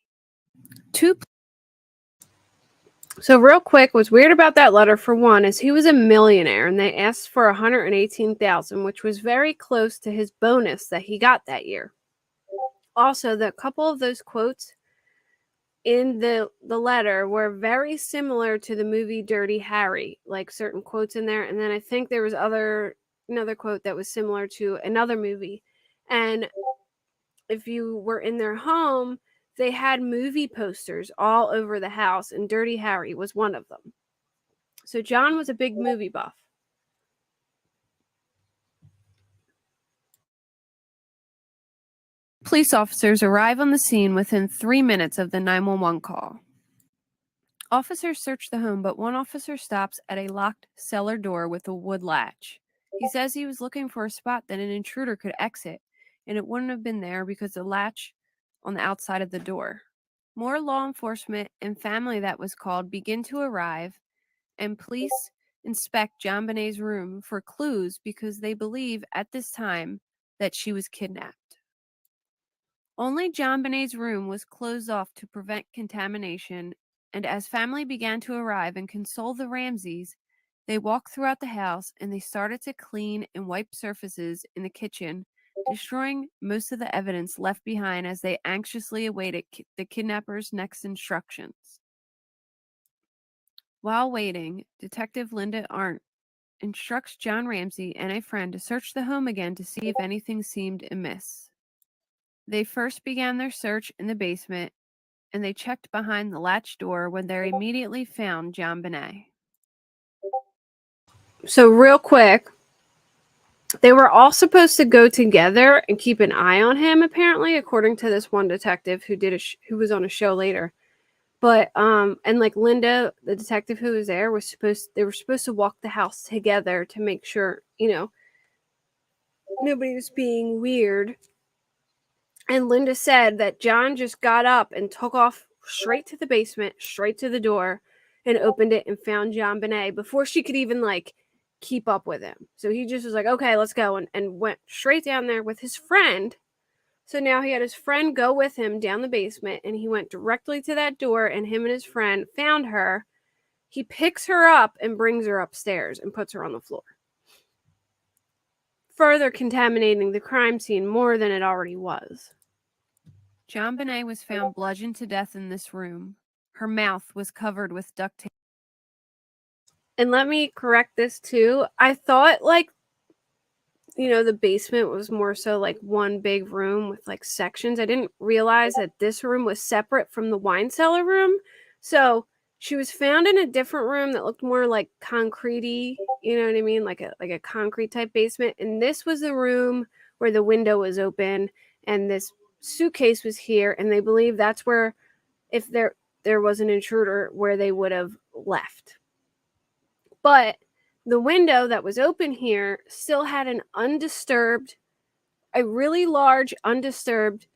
So real quick, what's weird about that letter, for one, is he was a millionaire, and they asked for $118,000, which was very close to his bonus that he got that year. Also, the couple of those quotes in the letter were very similar to the movie Dirty Harry, like certain quotes in there. And then I think there was another quote that was similar to another movie. And if you were in their home, they had movie posters all over the house, and Dirty Harry was one of them. So John was a big movie buff. Police officers arrive on the scene within 3 minutes of the 911 call. Officers search the home, but one officer stops at a locked cellar door with a wood latch. He says he was looking for a spot that an intruder could exit, and it wouldn't have been there because the latch on the outside of the door. More law enforcement and family that was called begin to arrive, and police inspect John Bonet's room for clues because they believe at this time that she was kidnapped. Only John Bonet's room was closed off to prevent contamination, and as family began to arrive and console the Ramseys, they walked throughout the house and they started to clean and wipe surfaces in the kitchen, destroying most of the evidence left behind as they anxiously awaited the kidnappers' next instructions. While waiting, Detective Linda Arndt instructs John Ramsey and a friend to search the home again to see if anything seemed amiss. They first began their search in the basement, and they checked behind the latch door when they immediately found John Bonet. So real quick, they were all supposed to go together and keep an eye on him, apparently, according to this one detective who was on a show later. But and like Linda, the detective who was there, they were supposed to walk the house together to make sure, nobody was being weird. And Linda said that John just got up and took off straight to the basement, straight to the door, and opened it and found John Bonet before she could even keep up with him. So he just was like, okay, let's go, and went straight down there with his friend. So now he had his friend go with him down the basement, and he went directly to that door, and him and his friend found her. He picks her up and brings her upstairs and puts her on the floor, further contaminating the crime scene more than it already was. John Bonet was found bludgeoned to death in this room. Her mouth was covered with duct tape. And let me correct this too. I thought the basement was more so like one big room with sections. I didn't realize that this room was separate from the wine cellar room. So she was found in a different room that looked more like concrete-y, you know what I mean? Like a concrete type basement. And this was the room where the window was open and this suitcase was here, and they believe that's where, if there was an intruder, where they would have left. But the window that was open here still had a really large undisturbed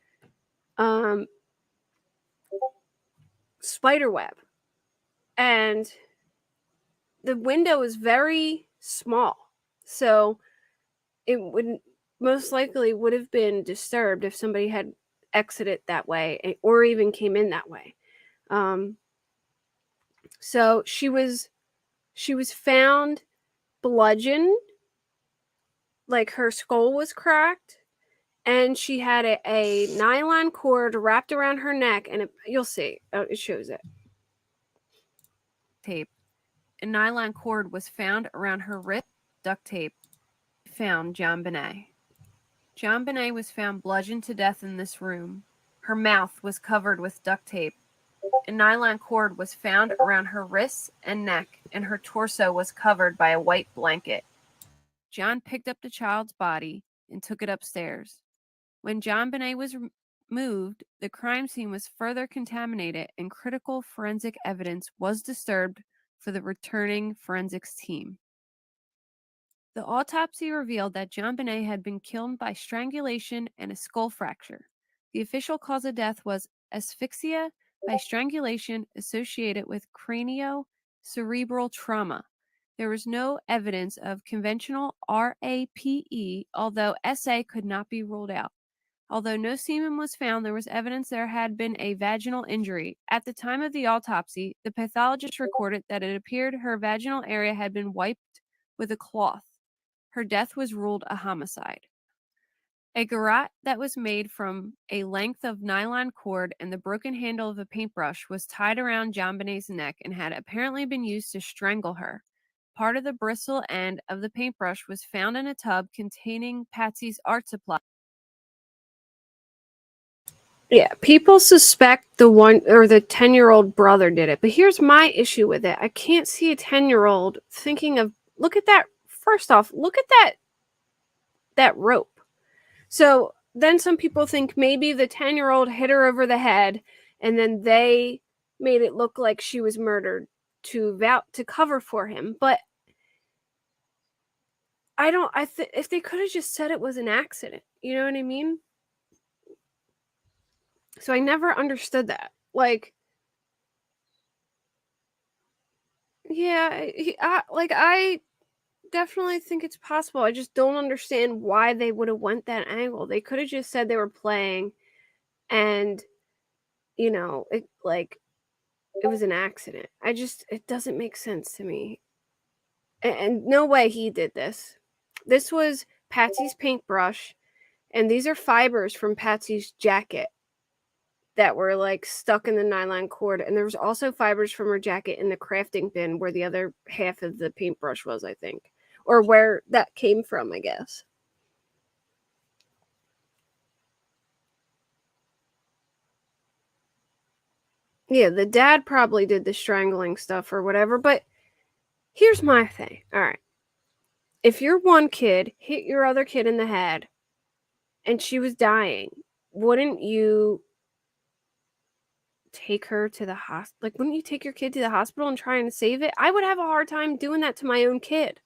spider web, and the window was very small, so it most likely would have been disturbed if somebody had exited that way or even came in that way. So she was found bludgeoned, like her skull was cracked, and she had a nylon cord wrapped around her neck, and you'll see, it shows it. Tape. A nylon cord was found around her wrist. Duct tape. Found John Bonet. John Bonet was found bludgeoned to death in this room. Her mouth was covered with duct tape. A nylon cord was found around her wrists and neck, and her torso was covered by a white blanket. John picked up the child's body and took it upstairs. When John Bonet was moved, the crime scene was further contaminated, and critical forensic evidence was disturbed for the returning forensics team. The autopsy revealed that John Bonet had been killed by strangulation and a skull fracture. The official cause of death was asphyxia by strangulation associated with cerebral trauma. There was no evidence of conventional RAPE, although SA could not be ruled out. Although no semen was found, there was evidence there had been a vaginal injury. At the time of the autopsy, the pathologist recorded that it appeared her vaginal area had been wiped with a cloth. Her death was ruled a homicide. A garrote that was made from a length of nylon cord and the broken handle of a paintbrush was tied around JonBenét's neck and had apparently been used to strangle her. Part of the bristle end of the paintbrush was found in a tub containing Patsy's art supply. Yeah, people suspect the 10-year-old brother did it, but here's my issue with it. I can't see a 10-year-old thinking of, look at that. First off, look at that rope. So then some people think maybe the 10-year-old hit her over the head and then they made it look like she was murdered to cover for him. But if they could have just said it was an accident, you know what I mean? So I never understood that. Like, yeah, I definitely think it's possible. I just don't understand why they would have went that angle. They could have just said they were playing and, it was an accident. It doesn't make sense to me. And no way he did this. This was Patsy's paintbrush, and these are fibers from Patsy's jacket that were stuck in the nylon cord. And there was also fibers from her jacket in the crafting bin where the other half of the paintbrush was, I think, or where that came from, I guess. Yeah, the dad probably did the strangling stuff or whatever, but here's my thing. All right. If your one kid hit your other kid in the head and she was dying, wouldn't you take her to the hospital? Like, wouldn't you take your kid to the hospital and try and save it? I would have a hard time doing that to my own kid.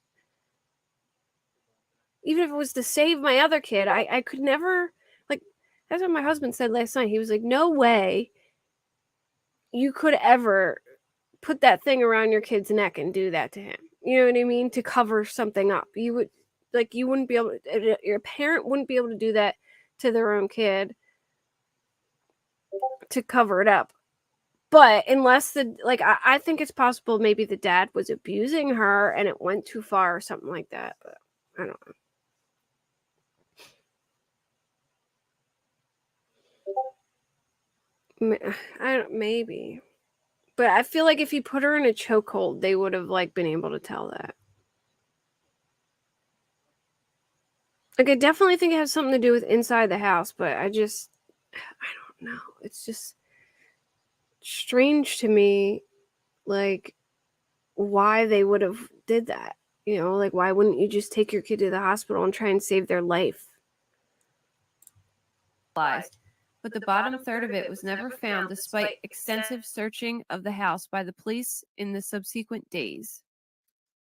Even if it was to save my other kid, I could never, that's what my husband said last night. He was like, no way you could ever put that thing around your kid's neck and do that to him. You know what I mean? To cover something up. You wouldn't be able to, your parent wouldn't be able to do that to their own kid to cover it up. But unless I think it's possible maybe the dad was abusing her and it went too far or something like that. But I don't know. Maybe. But I feel like if you put her in a chokehold, they would have been able to tell that. I definitely think it has something to do with inside the house, but I don't know. It's just strange to me, why they would have did that. Why wouldn't you just take your kid to the hospital and try and save their life? But the bottom third of it was never found despite extensive searching of the house by the police in the subsequent days.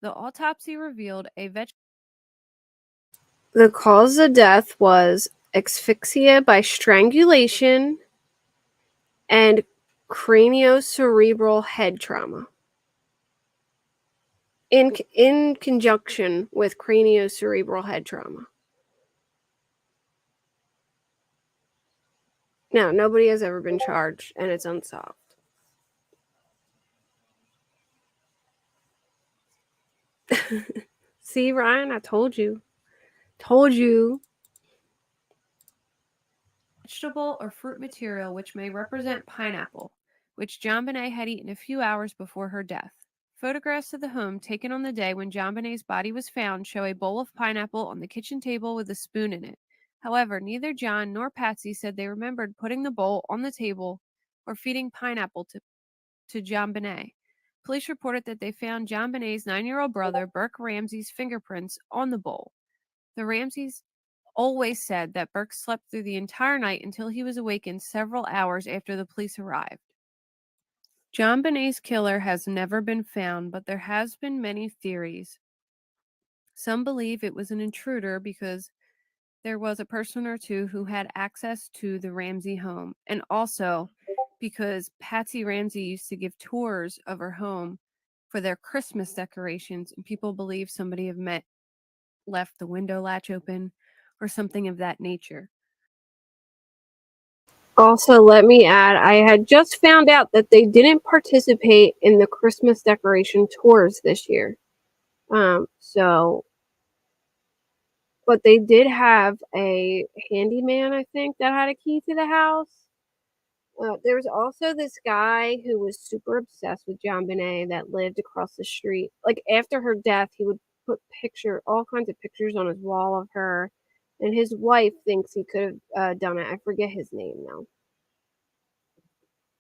The autopsy revealed the cause of death was asphyxia by strangulation and craniocerebral head trauma. In conjunction with craniocerebral head trauma. Now, nobody has ever been charged, and it's unsolved. See, Ryan, I told you. Vegetable or fruit material which may represent pineapple, which JonBenét had eaten a few hours before her death. Photographs of the home taken on the day when JonBenét's body was found show a bowl of pineapple on the kitchen table with a spoon in it. However, neither John nor Patsy said they remembered putting the bowl on the table or feeding pineapple to JonBenét. Police reported that they found JonBenét's 9-year-old brother, Burke Ramsey's fingerprints on the bowl. The Ramseys always said that Burke slept through the entire night until he was awakened several hours after the police arrived. JonBenét's killer has never been found, but there has been many theories. Some believe it was an intruder because there was a person or two who had access to the Ramsey home, and also because Patsy Ramsey used to give tours of her home for their Christmas decorations, and people believe somebody have left the window latch open or something of that nature. Also, let me add, I had just found out that they didn't participate in the Christmas decoration tours this year. But they did have a handyman, I think, that had a key to the house. There was also this guy who was super obsessed with JonBenet that lived across the street. Like, after her death, he would put all kinds of pictures on his wall of her, and his wife thinks he could have done it. I forget his name now.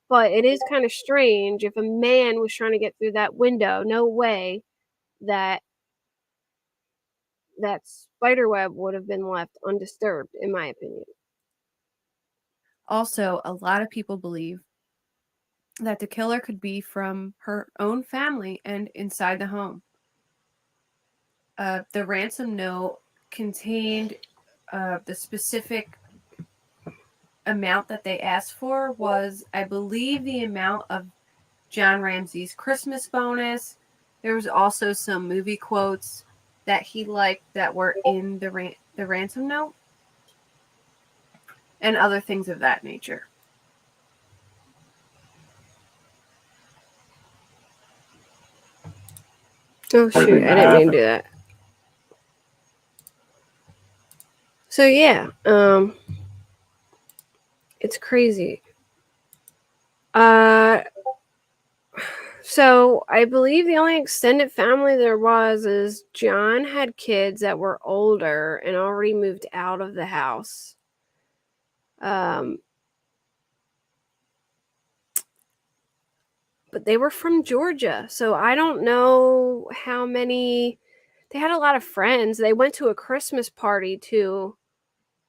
But it is kind of strange if a man was trying to get through that window. No way that spiderweb would have been left undisturbed, in my opinion. Also, a lot of people believe that the killer could be from her own family and inside the home. The ransom note contained the specific amount that they asked for was, I believe, the amount of John Ramsey's Christmas bonus. There was also some movie quotes that he liked that were in the ransom note, and other things of that nature. Oh shoot, I didn't mean to do that. So yeah, it's crazy. So I believe the only extended family there was is John had kids that were older and already moved out of the house. But they were from Georgia, so I don't know how many. They had a lot of friends. They went to a Christmas party too,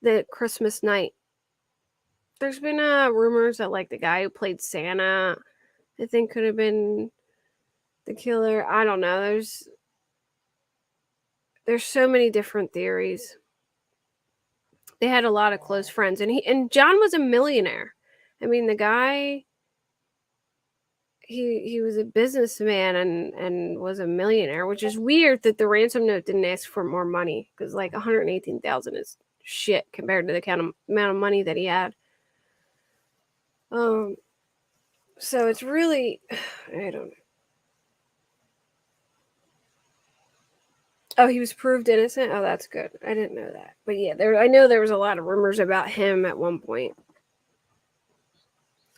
the Christmas night. There's been rumors that like the guy who played Santa, I think, could have been the killer. I don't know. There's so many different theories. They had a lot of close friends, and John was a millionaire. I mean, the guy, he was a businessman and was a millionaire, which is weird that the ransom note didn't ask for more money, because like $118,000 is shit compared to the amount of money that he had. So it's really, I don't know. Oh, he was proved innocent? Oh, that's good. I didn't know that. But yeah, I know there was a lot of rumors about him at one point.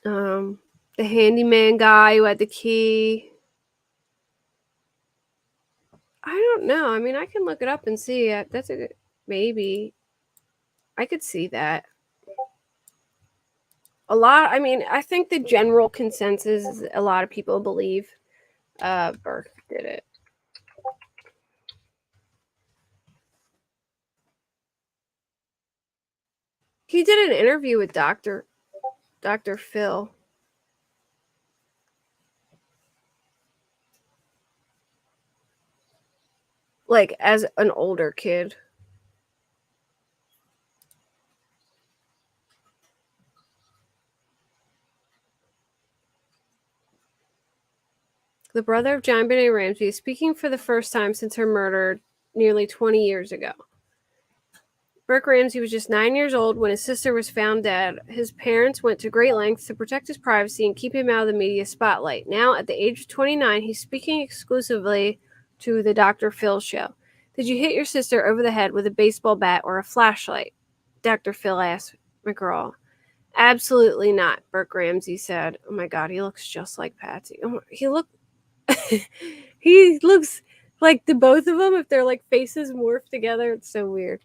The handyman guy who had the key. I don't know. I mean, I can look it up and see. That's a good, maybe. I could see that. I mean, I think the general consensus is a lot of people believe Burke did it. He did an interview with Dr. Phil. Like, as an older kid. The brother of JonBenet Ramsey is speaking for the first time since her murder nearly 20 years ago. Burke Ramsey was just 9 years old when his sister was found dead. His parents went to great lengths to protect his privacy and keep him out of the media spotlight. Now, at the age of 29, he's speaking exclusively to the Dr. Phil show. Did you hit your sister over the head with a baseball bat or a flashlight? Dr. Phil asked McGraw. Absolutely not, Burke Ramsey said. Oh my God, he looks just like Patsy. He looks like the both of them, if their like faces morph together. It's so weird.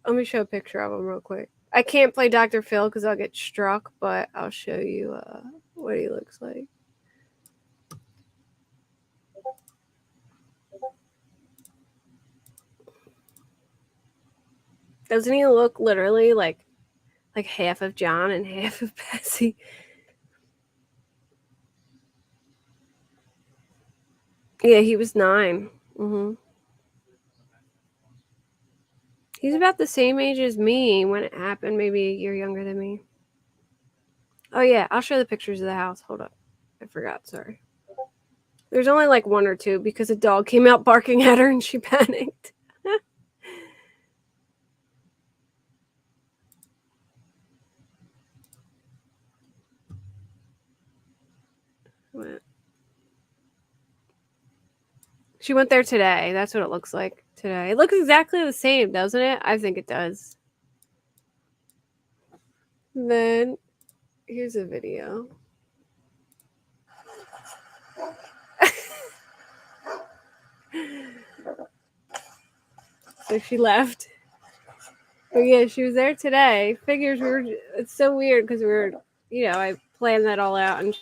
Let me show a picture of him real quick. I can't play Dr. Phil because I'll get struck, but I'll show you what he looks like. Doesn't he look literally like half of John and half of Patsy? Yeah, he was 9. He's about the same age as me when it happened, maybe a year younger than me. Oh yeah, I'll show the pictures of the house. Hold up. I forgot, sorry. There's only like one or two because a dog came out barking at her and she panicked. She went there today. That's what it looks like today. It looks exactly the same, doesn't it? I think it does. And then here's a video. So she left. But yeah, she was there today. Figures we were. It's so weird because we were, I planned that all out. And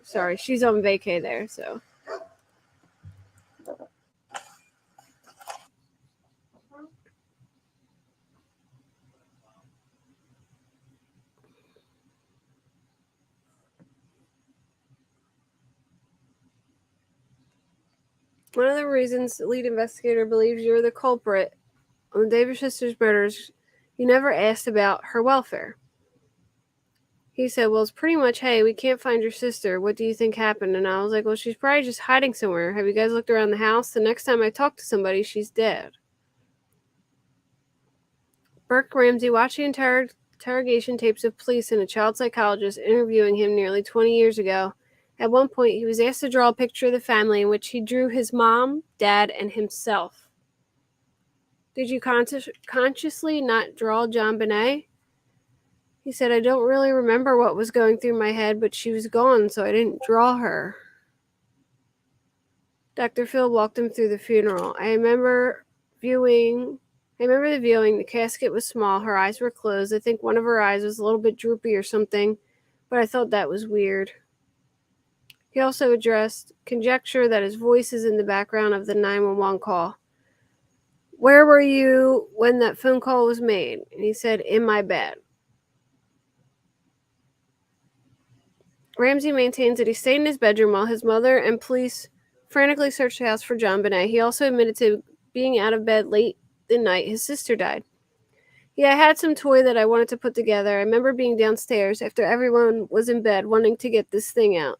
sorry, she's on vacay there, so. One of the reasons the lead investigator believes you're the culprit on the Davis sisters' murders, you never asked about her welfare. He said, well, it's pretty much, hey, we can't find your sister. What do you think happened? And I was like, well, she's probably just hiding somewhere. Have you guys looked around the house? The next time I talk to somebody, she's dead. Burke Ramsey watched the interrogation tapes of police and a child psychologist interviewing him nearly 20 years ago. At one point, he was asked to draw a picture of the family in which he drew his mom, dad, and himself. Did you consciously not draw JonBenét? He said, I don't really remember what was going through my head, but she was gone, so I didn't draw her. Dr. Phil walked him through the funeral. I remember the viewing. The casket was small. Her eyes were closed. I think one of her eyes was a little bit droopy or something, but I thought that was weird. He also addressed conjecture that his voice is in the background of the 911 call. Where were you when that phone call was made? And he said, in my bed. Ramsey maintains that he stayed in his bedroom while his mother and police frantically searched the house for JonBenét. He also admitted to being out of bed late the night his sister died. Yeah, I had some toy that I wanted to put together. I remember being downstairs after everyone was in bed wanting to get this thing out.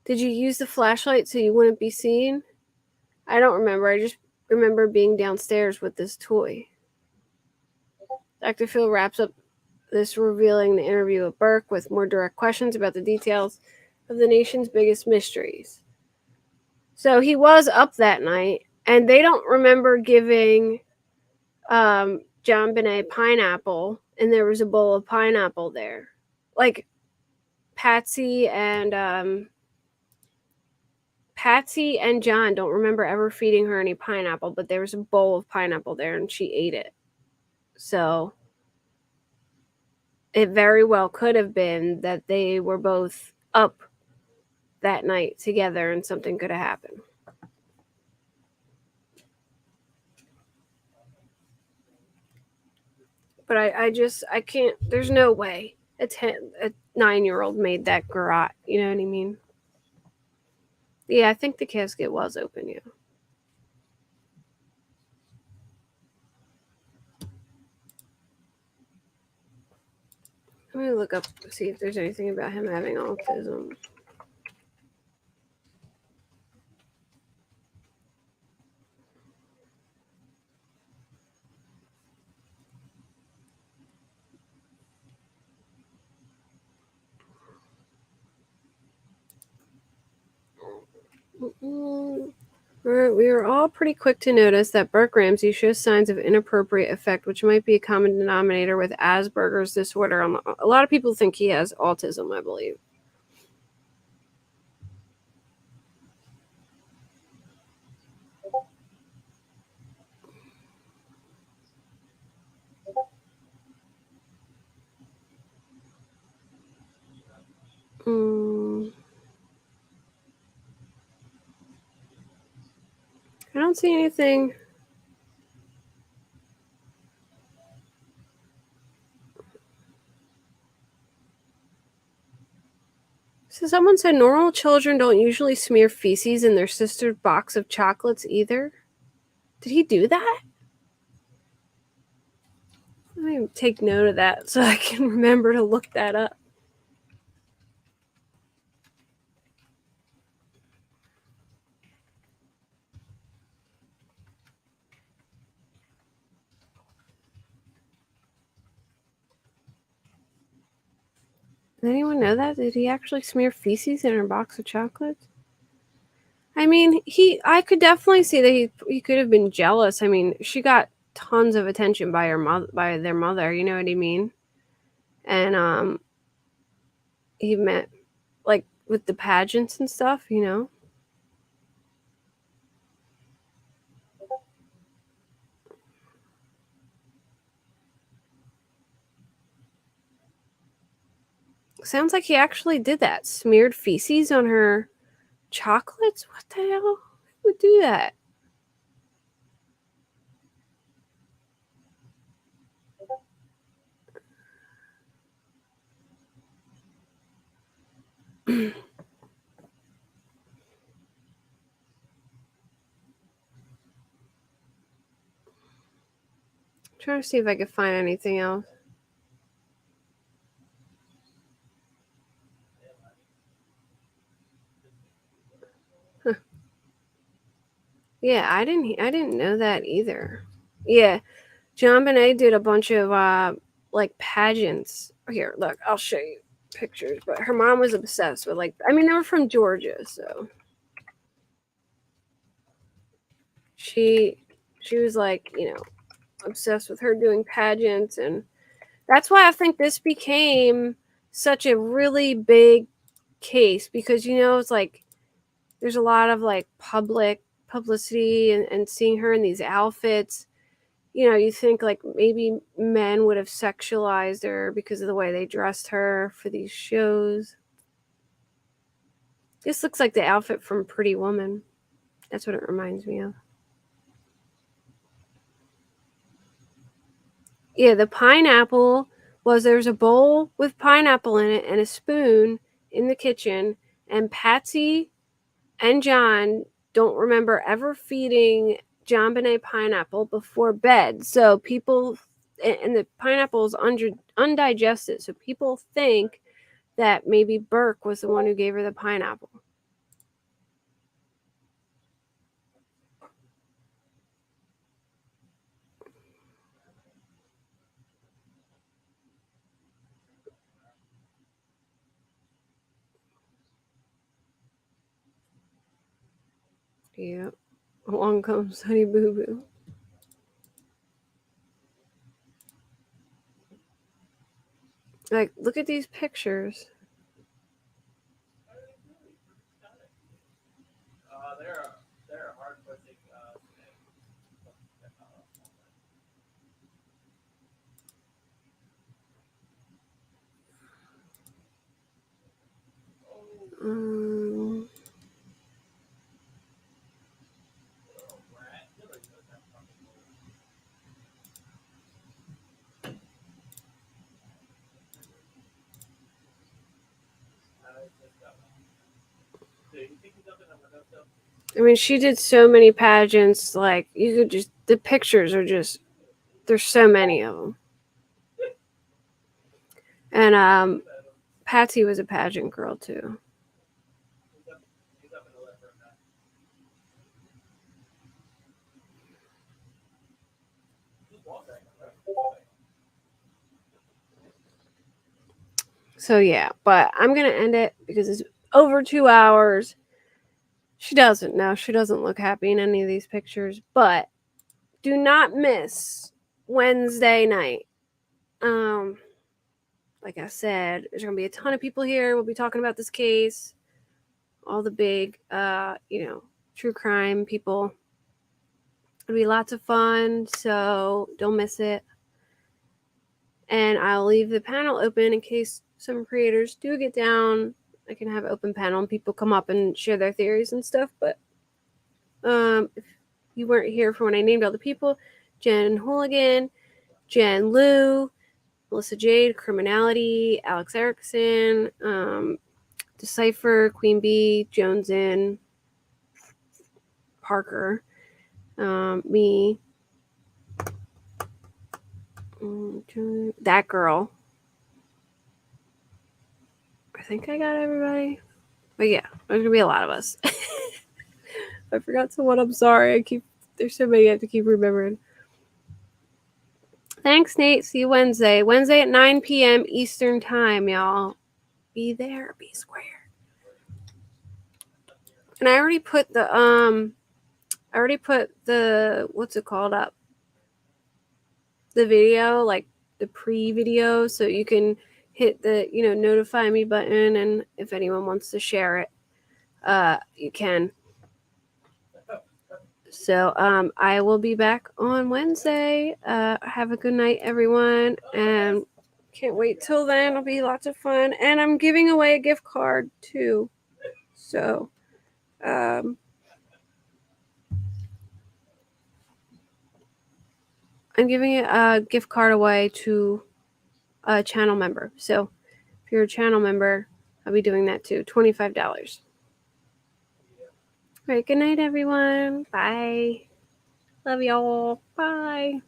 Did you use the flashlight so you wouldn't be seen? I don't remember. I just remember being downstairs with this toy. Dr. Phil wraps up this revealing the interview with Burke with more direct questions about the details of the nation's biggest mysteries. So he was up that night, and they don't remember giving JonBenét pineapple, and there was a bowl of pineapple there. Like, Patsy and John don't remember ever feeding her any pineapple, but there was a bowl of pineapple there, and she ate it. So it very well could have been that they were both up that night together and something could have happened. But I can't, there's no way a 9-year-old made that garrote, you know what I mean? Yeah, I think the casket was open, yeah. Let me look up, see if there's anything about him having autism. We are all pretty quick to notice that Burke Ramsey shows signs of inappropriate affect, which might be a common denominator with Asperger's disorder. A lot of people think he has autism, I believe. I don't see anything. So someone said normal children don't usually smear feces in their sister's box of chocolates either. Did he do that? Let me take note of that so I can remember to look that up. Did anyone know that? Did he actually smear feces in her box of chocolates? I mean, I could definitely see that he could have been jealous. I mean, she got tons of attention by their mother, you know what I mean? And he met like with the pageants and stuff, you know? Sounds like he actually did that. Smeared feces on her chocolates? What the hell? Who would do that? Trying to see if I could find anything else. Huh. Yeah, I didn't know that either. Yeah, JonBenet did a bunch of like pageants. Here, look, I'll show you pictures. But her mom was obsessed with I mean, they were from Georgia, so she was like, you know, obsessed with her doing pageants, and that's why I think this became such a really big case, because you know it's like there's a lot of like publicity and seeing her in these outfits. You know, you think like maybe men would have sexualized her because of the way they dressed her for these shows. This looks like the outfit from Pretty Woman. That's what it reminds me of. Yeah, the pineapple there's a bowl with pineapple in it and a spoon in the kitchen, and Patsy and John don't remember ever feeding JonBenet pineapple before bed. So people, and the pineapple is undigested. So people think that maybe Burke was the one who gave her the pineapple. Yeah. Along comes Honey Boo Boo. Like, look at these pictures. Um, I mean, she did so many pageants. Like, you could just, the pictures are just, there's so many of them. And Patsy was a pageant girl too. So yeah, but I'm gonna end it because it's over 2 hours. She doesn't know. She doesn't look happy in any of these pictures. But do not miss Wednesday night. Like I said, there's gonna be a ton of people here. We'll be talking about this case. All the big true crime people. It'll be lots of fun, so don't miss it. And I'll leave the panel open in case some creators do get down. I can have open panel and people come up and share their theories and stuff. But if you weren't here for when I named all the people, Jen Hooligan, Jen Liu, Melissa Jade, Criminality, Alex Erickson, Decipher, Queen Bee, Jones In, Parker, me, that girl. I think I got everybody. But yeah, there's gonna be a lot of us. I forgot someone. I'm sorry. There's so many I have to keep remembering. Thanks, Nate. See you Wednesday. Wednesday at 9 p.m. Eastern time, y'all. Be there, be square. And I already put the what's it called up? The video, like the pre-video, so you can hit the notify me button, and if anyone wants to share it, you can. So I will be back on Wednesday. Have a good night, everyone, and can't wait till then. It'll be lots of fun, and I'm giving away a gift card too. So I'm giving a gift card away to a channel member. So if you're a channel member, I'll be doing that too. $25. All right, good night, everyone. Bye. Love y'all. Bye.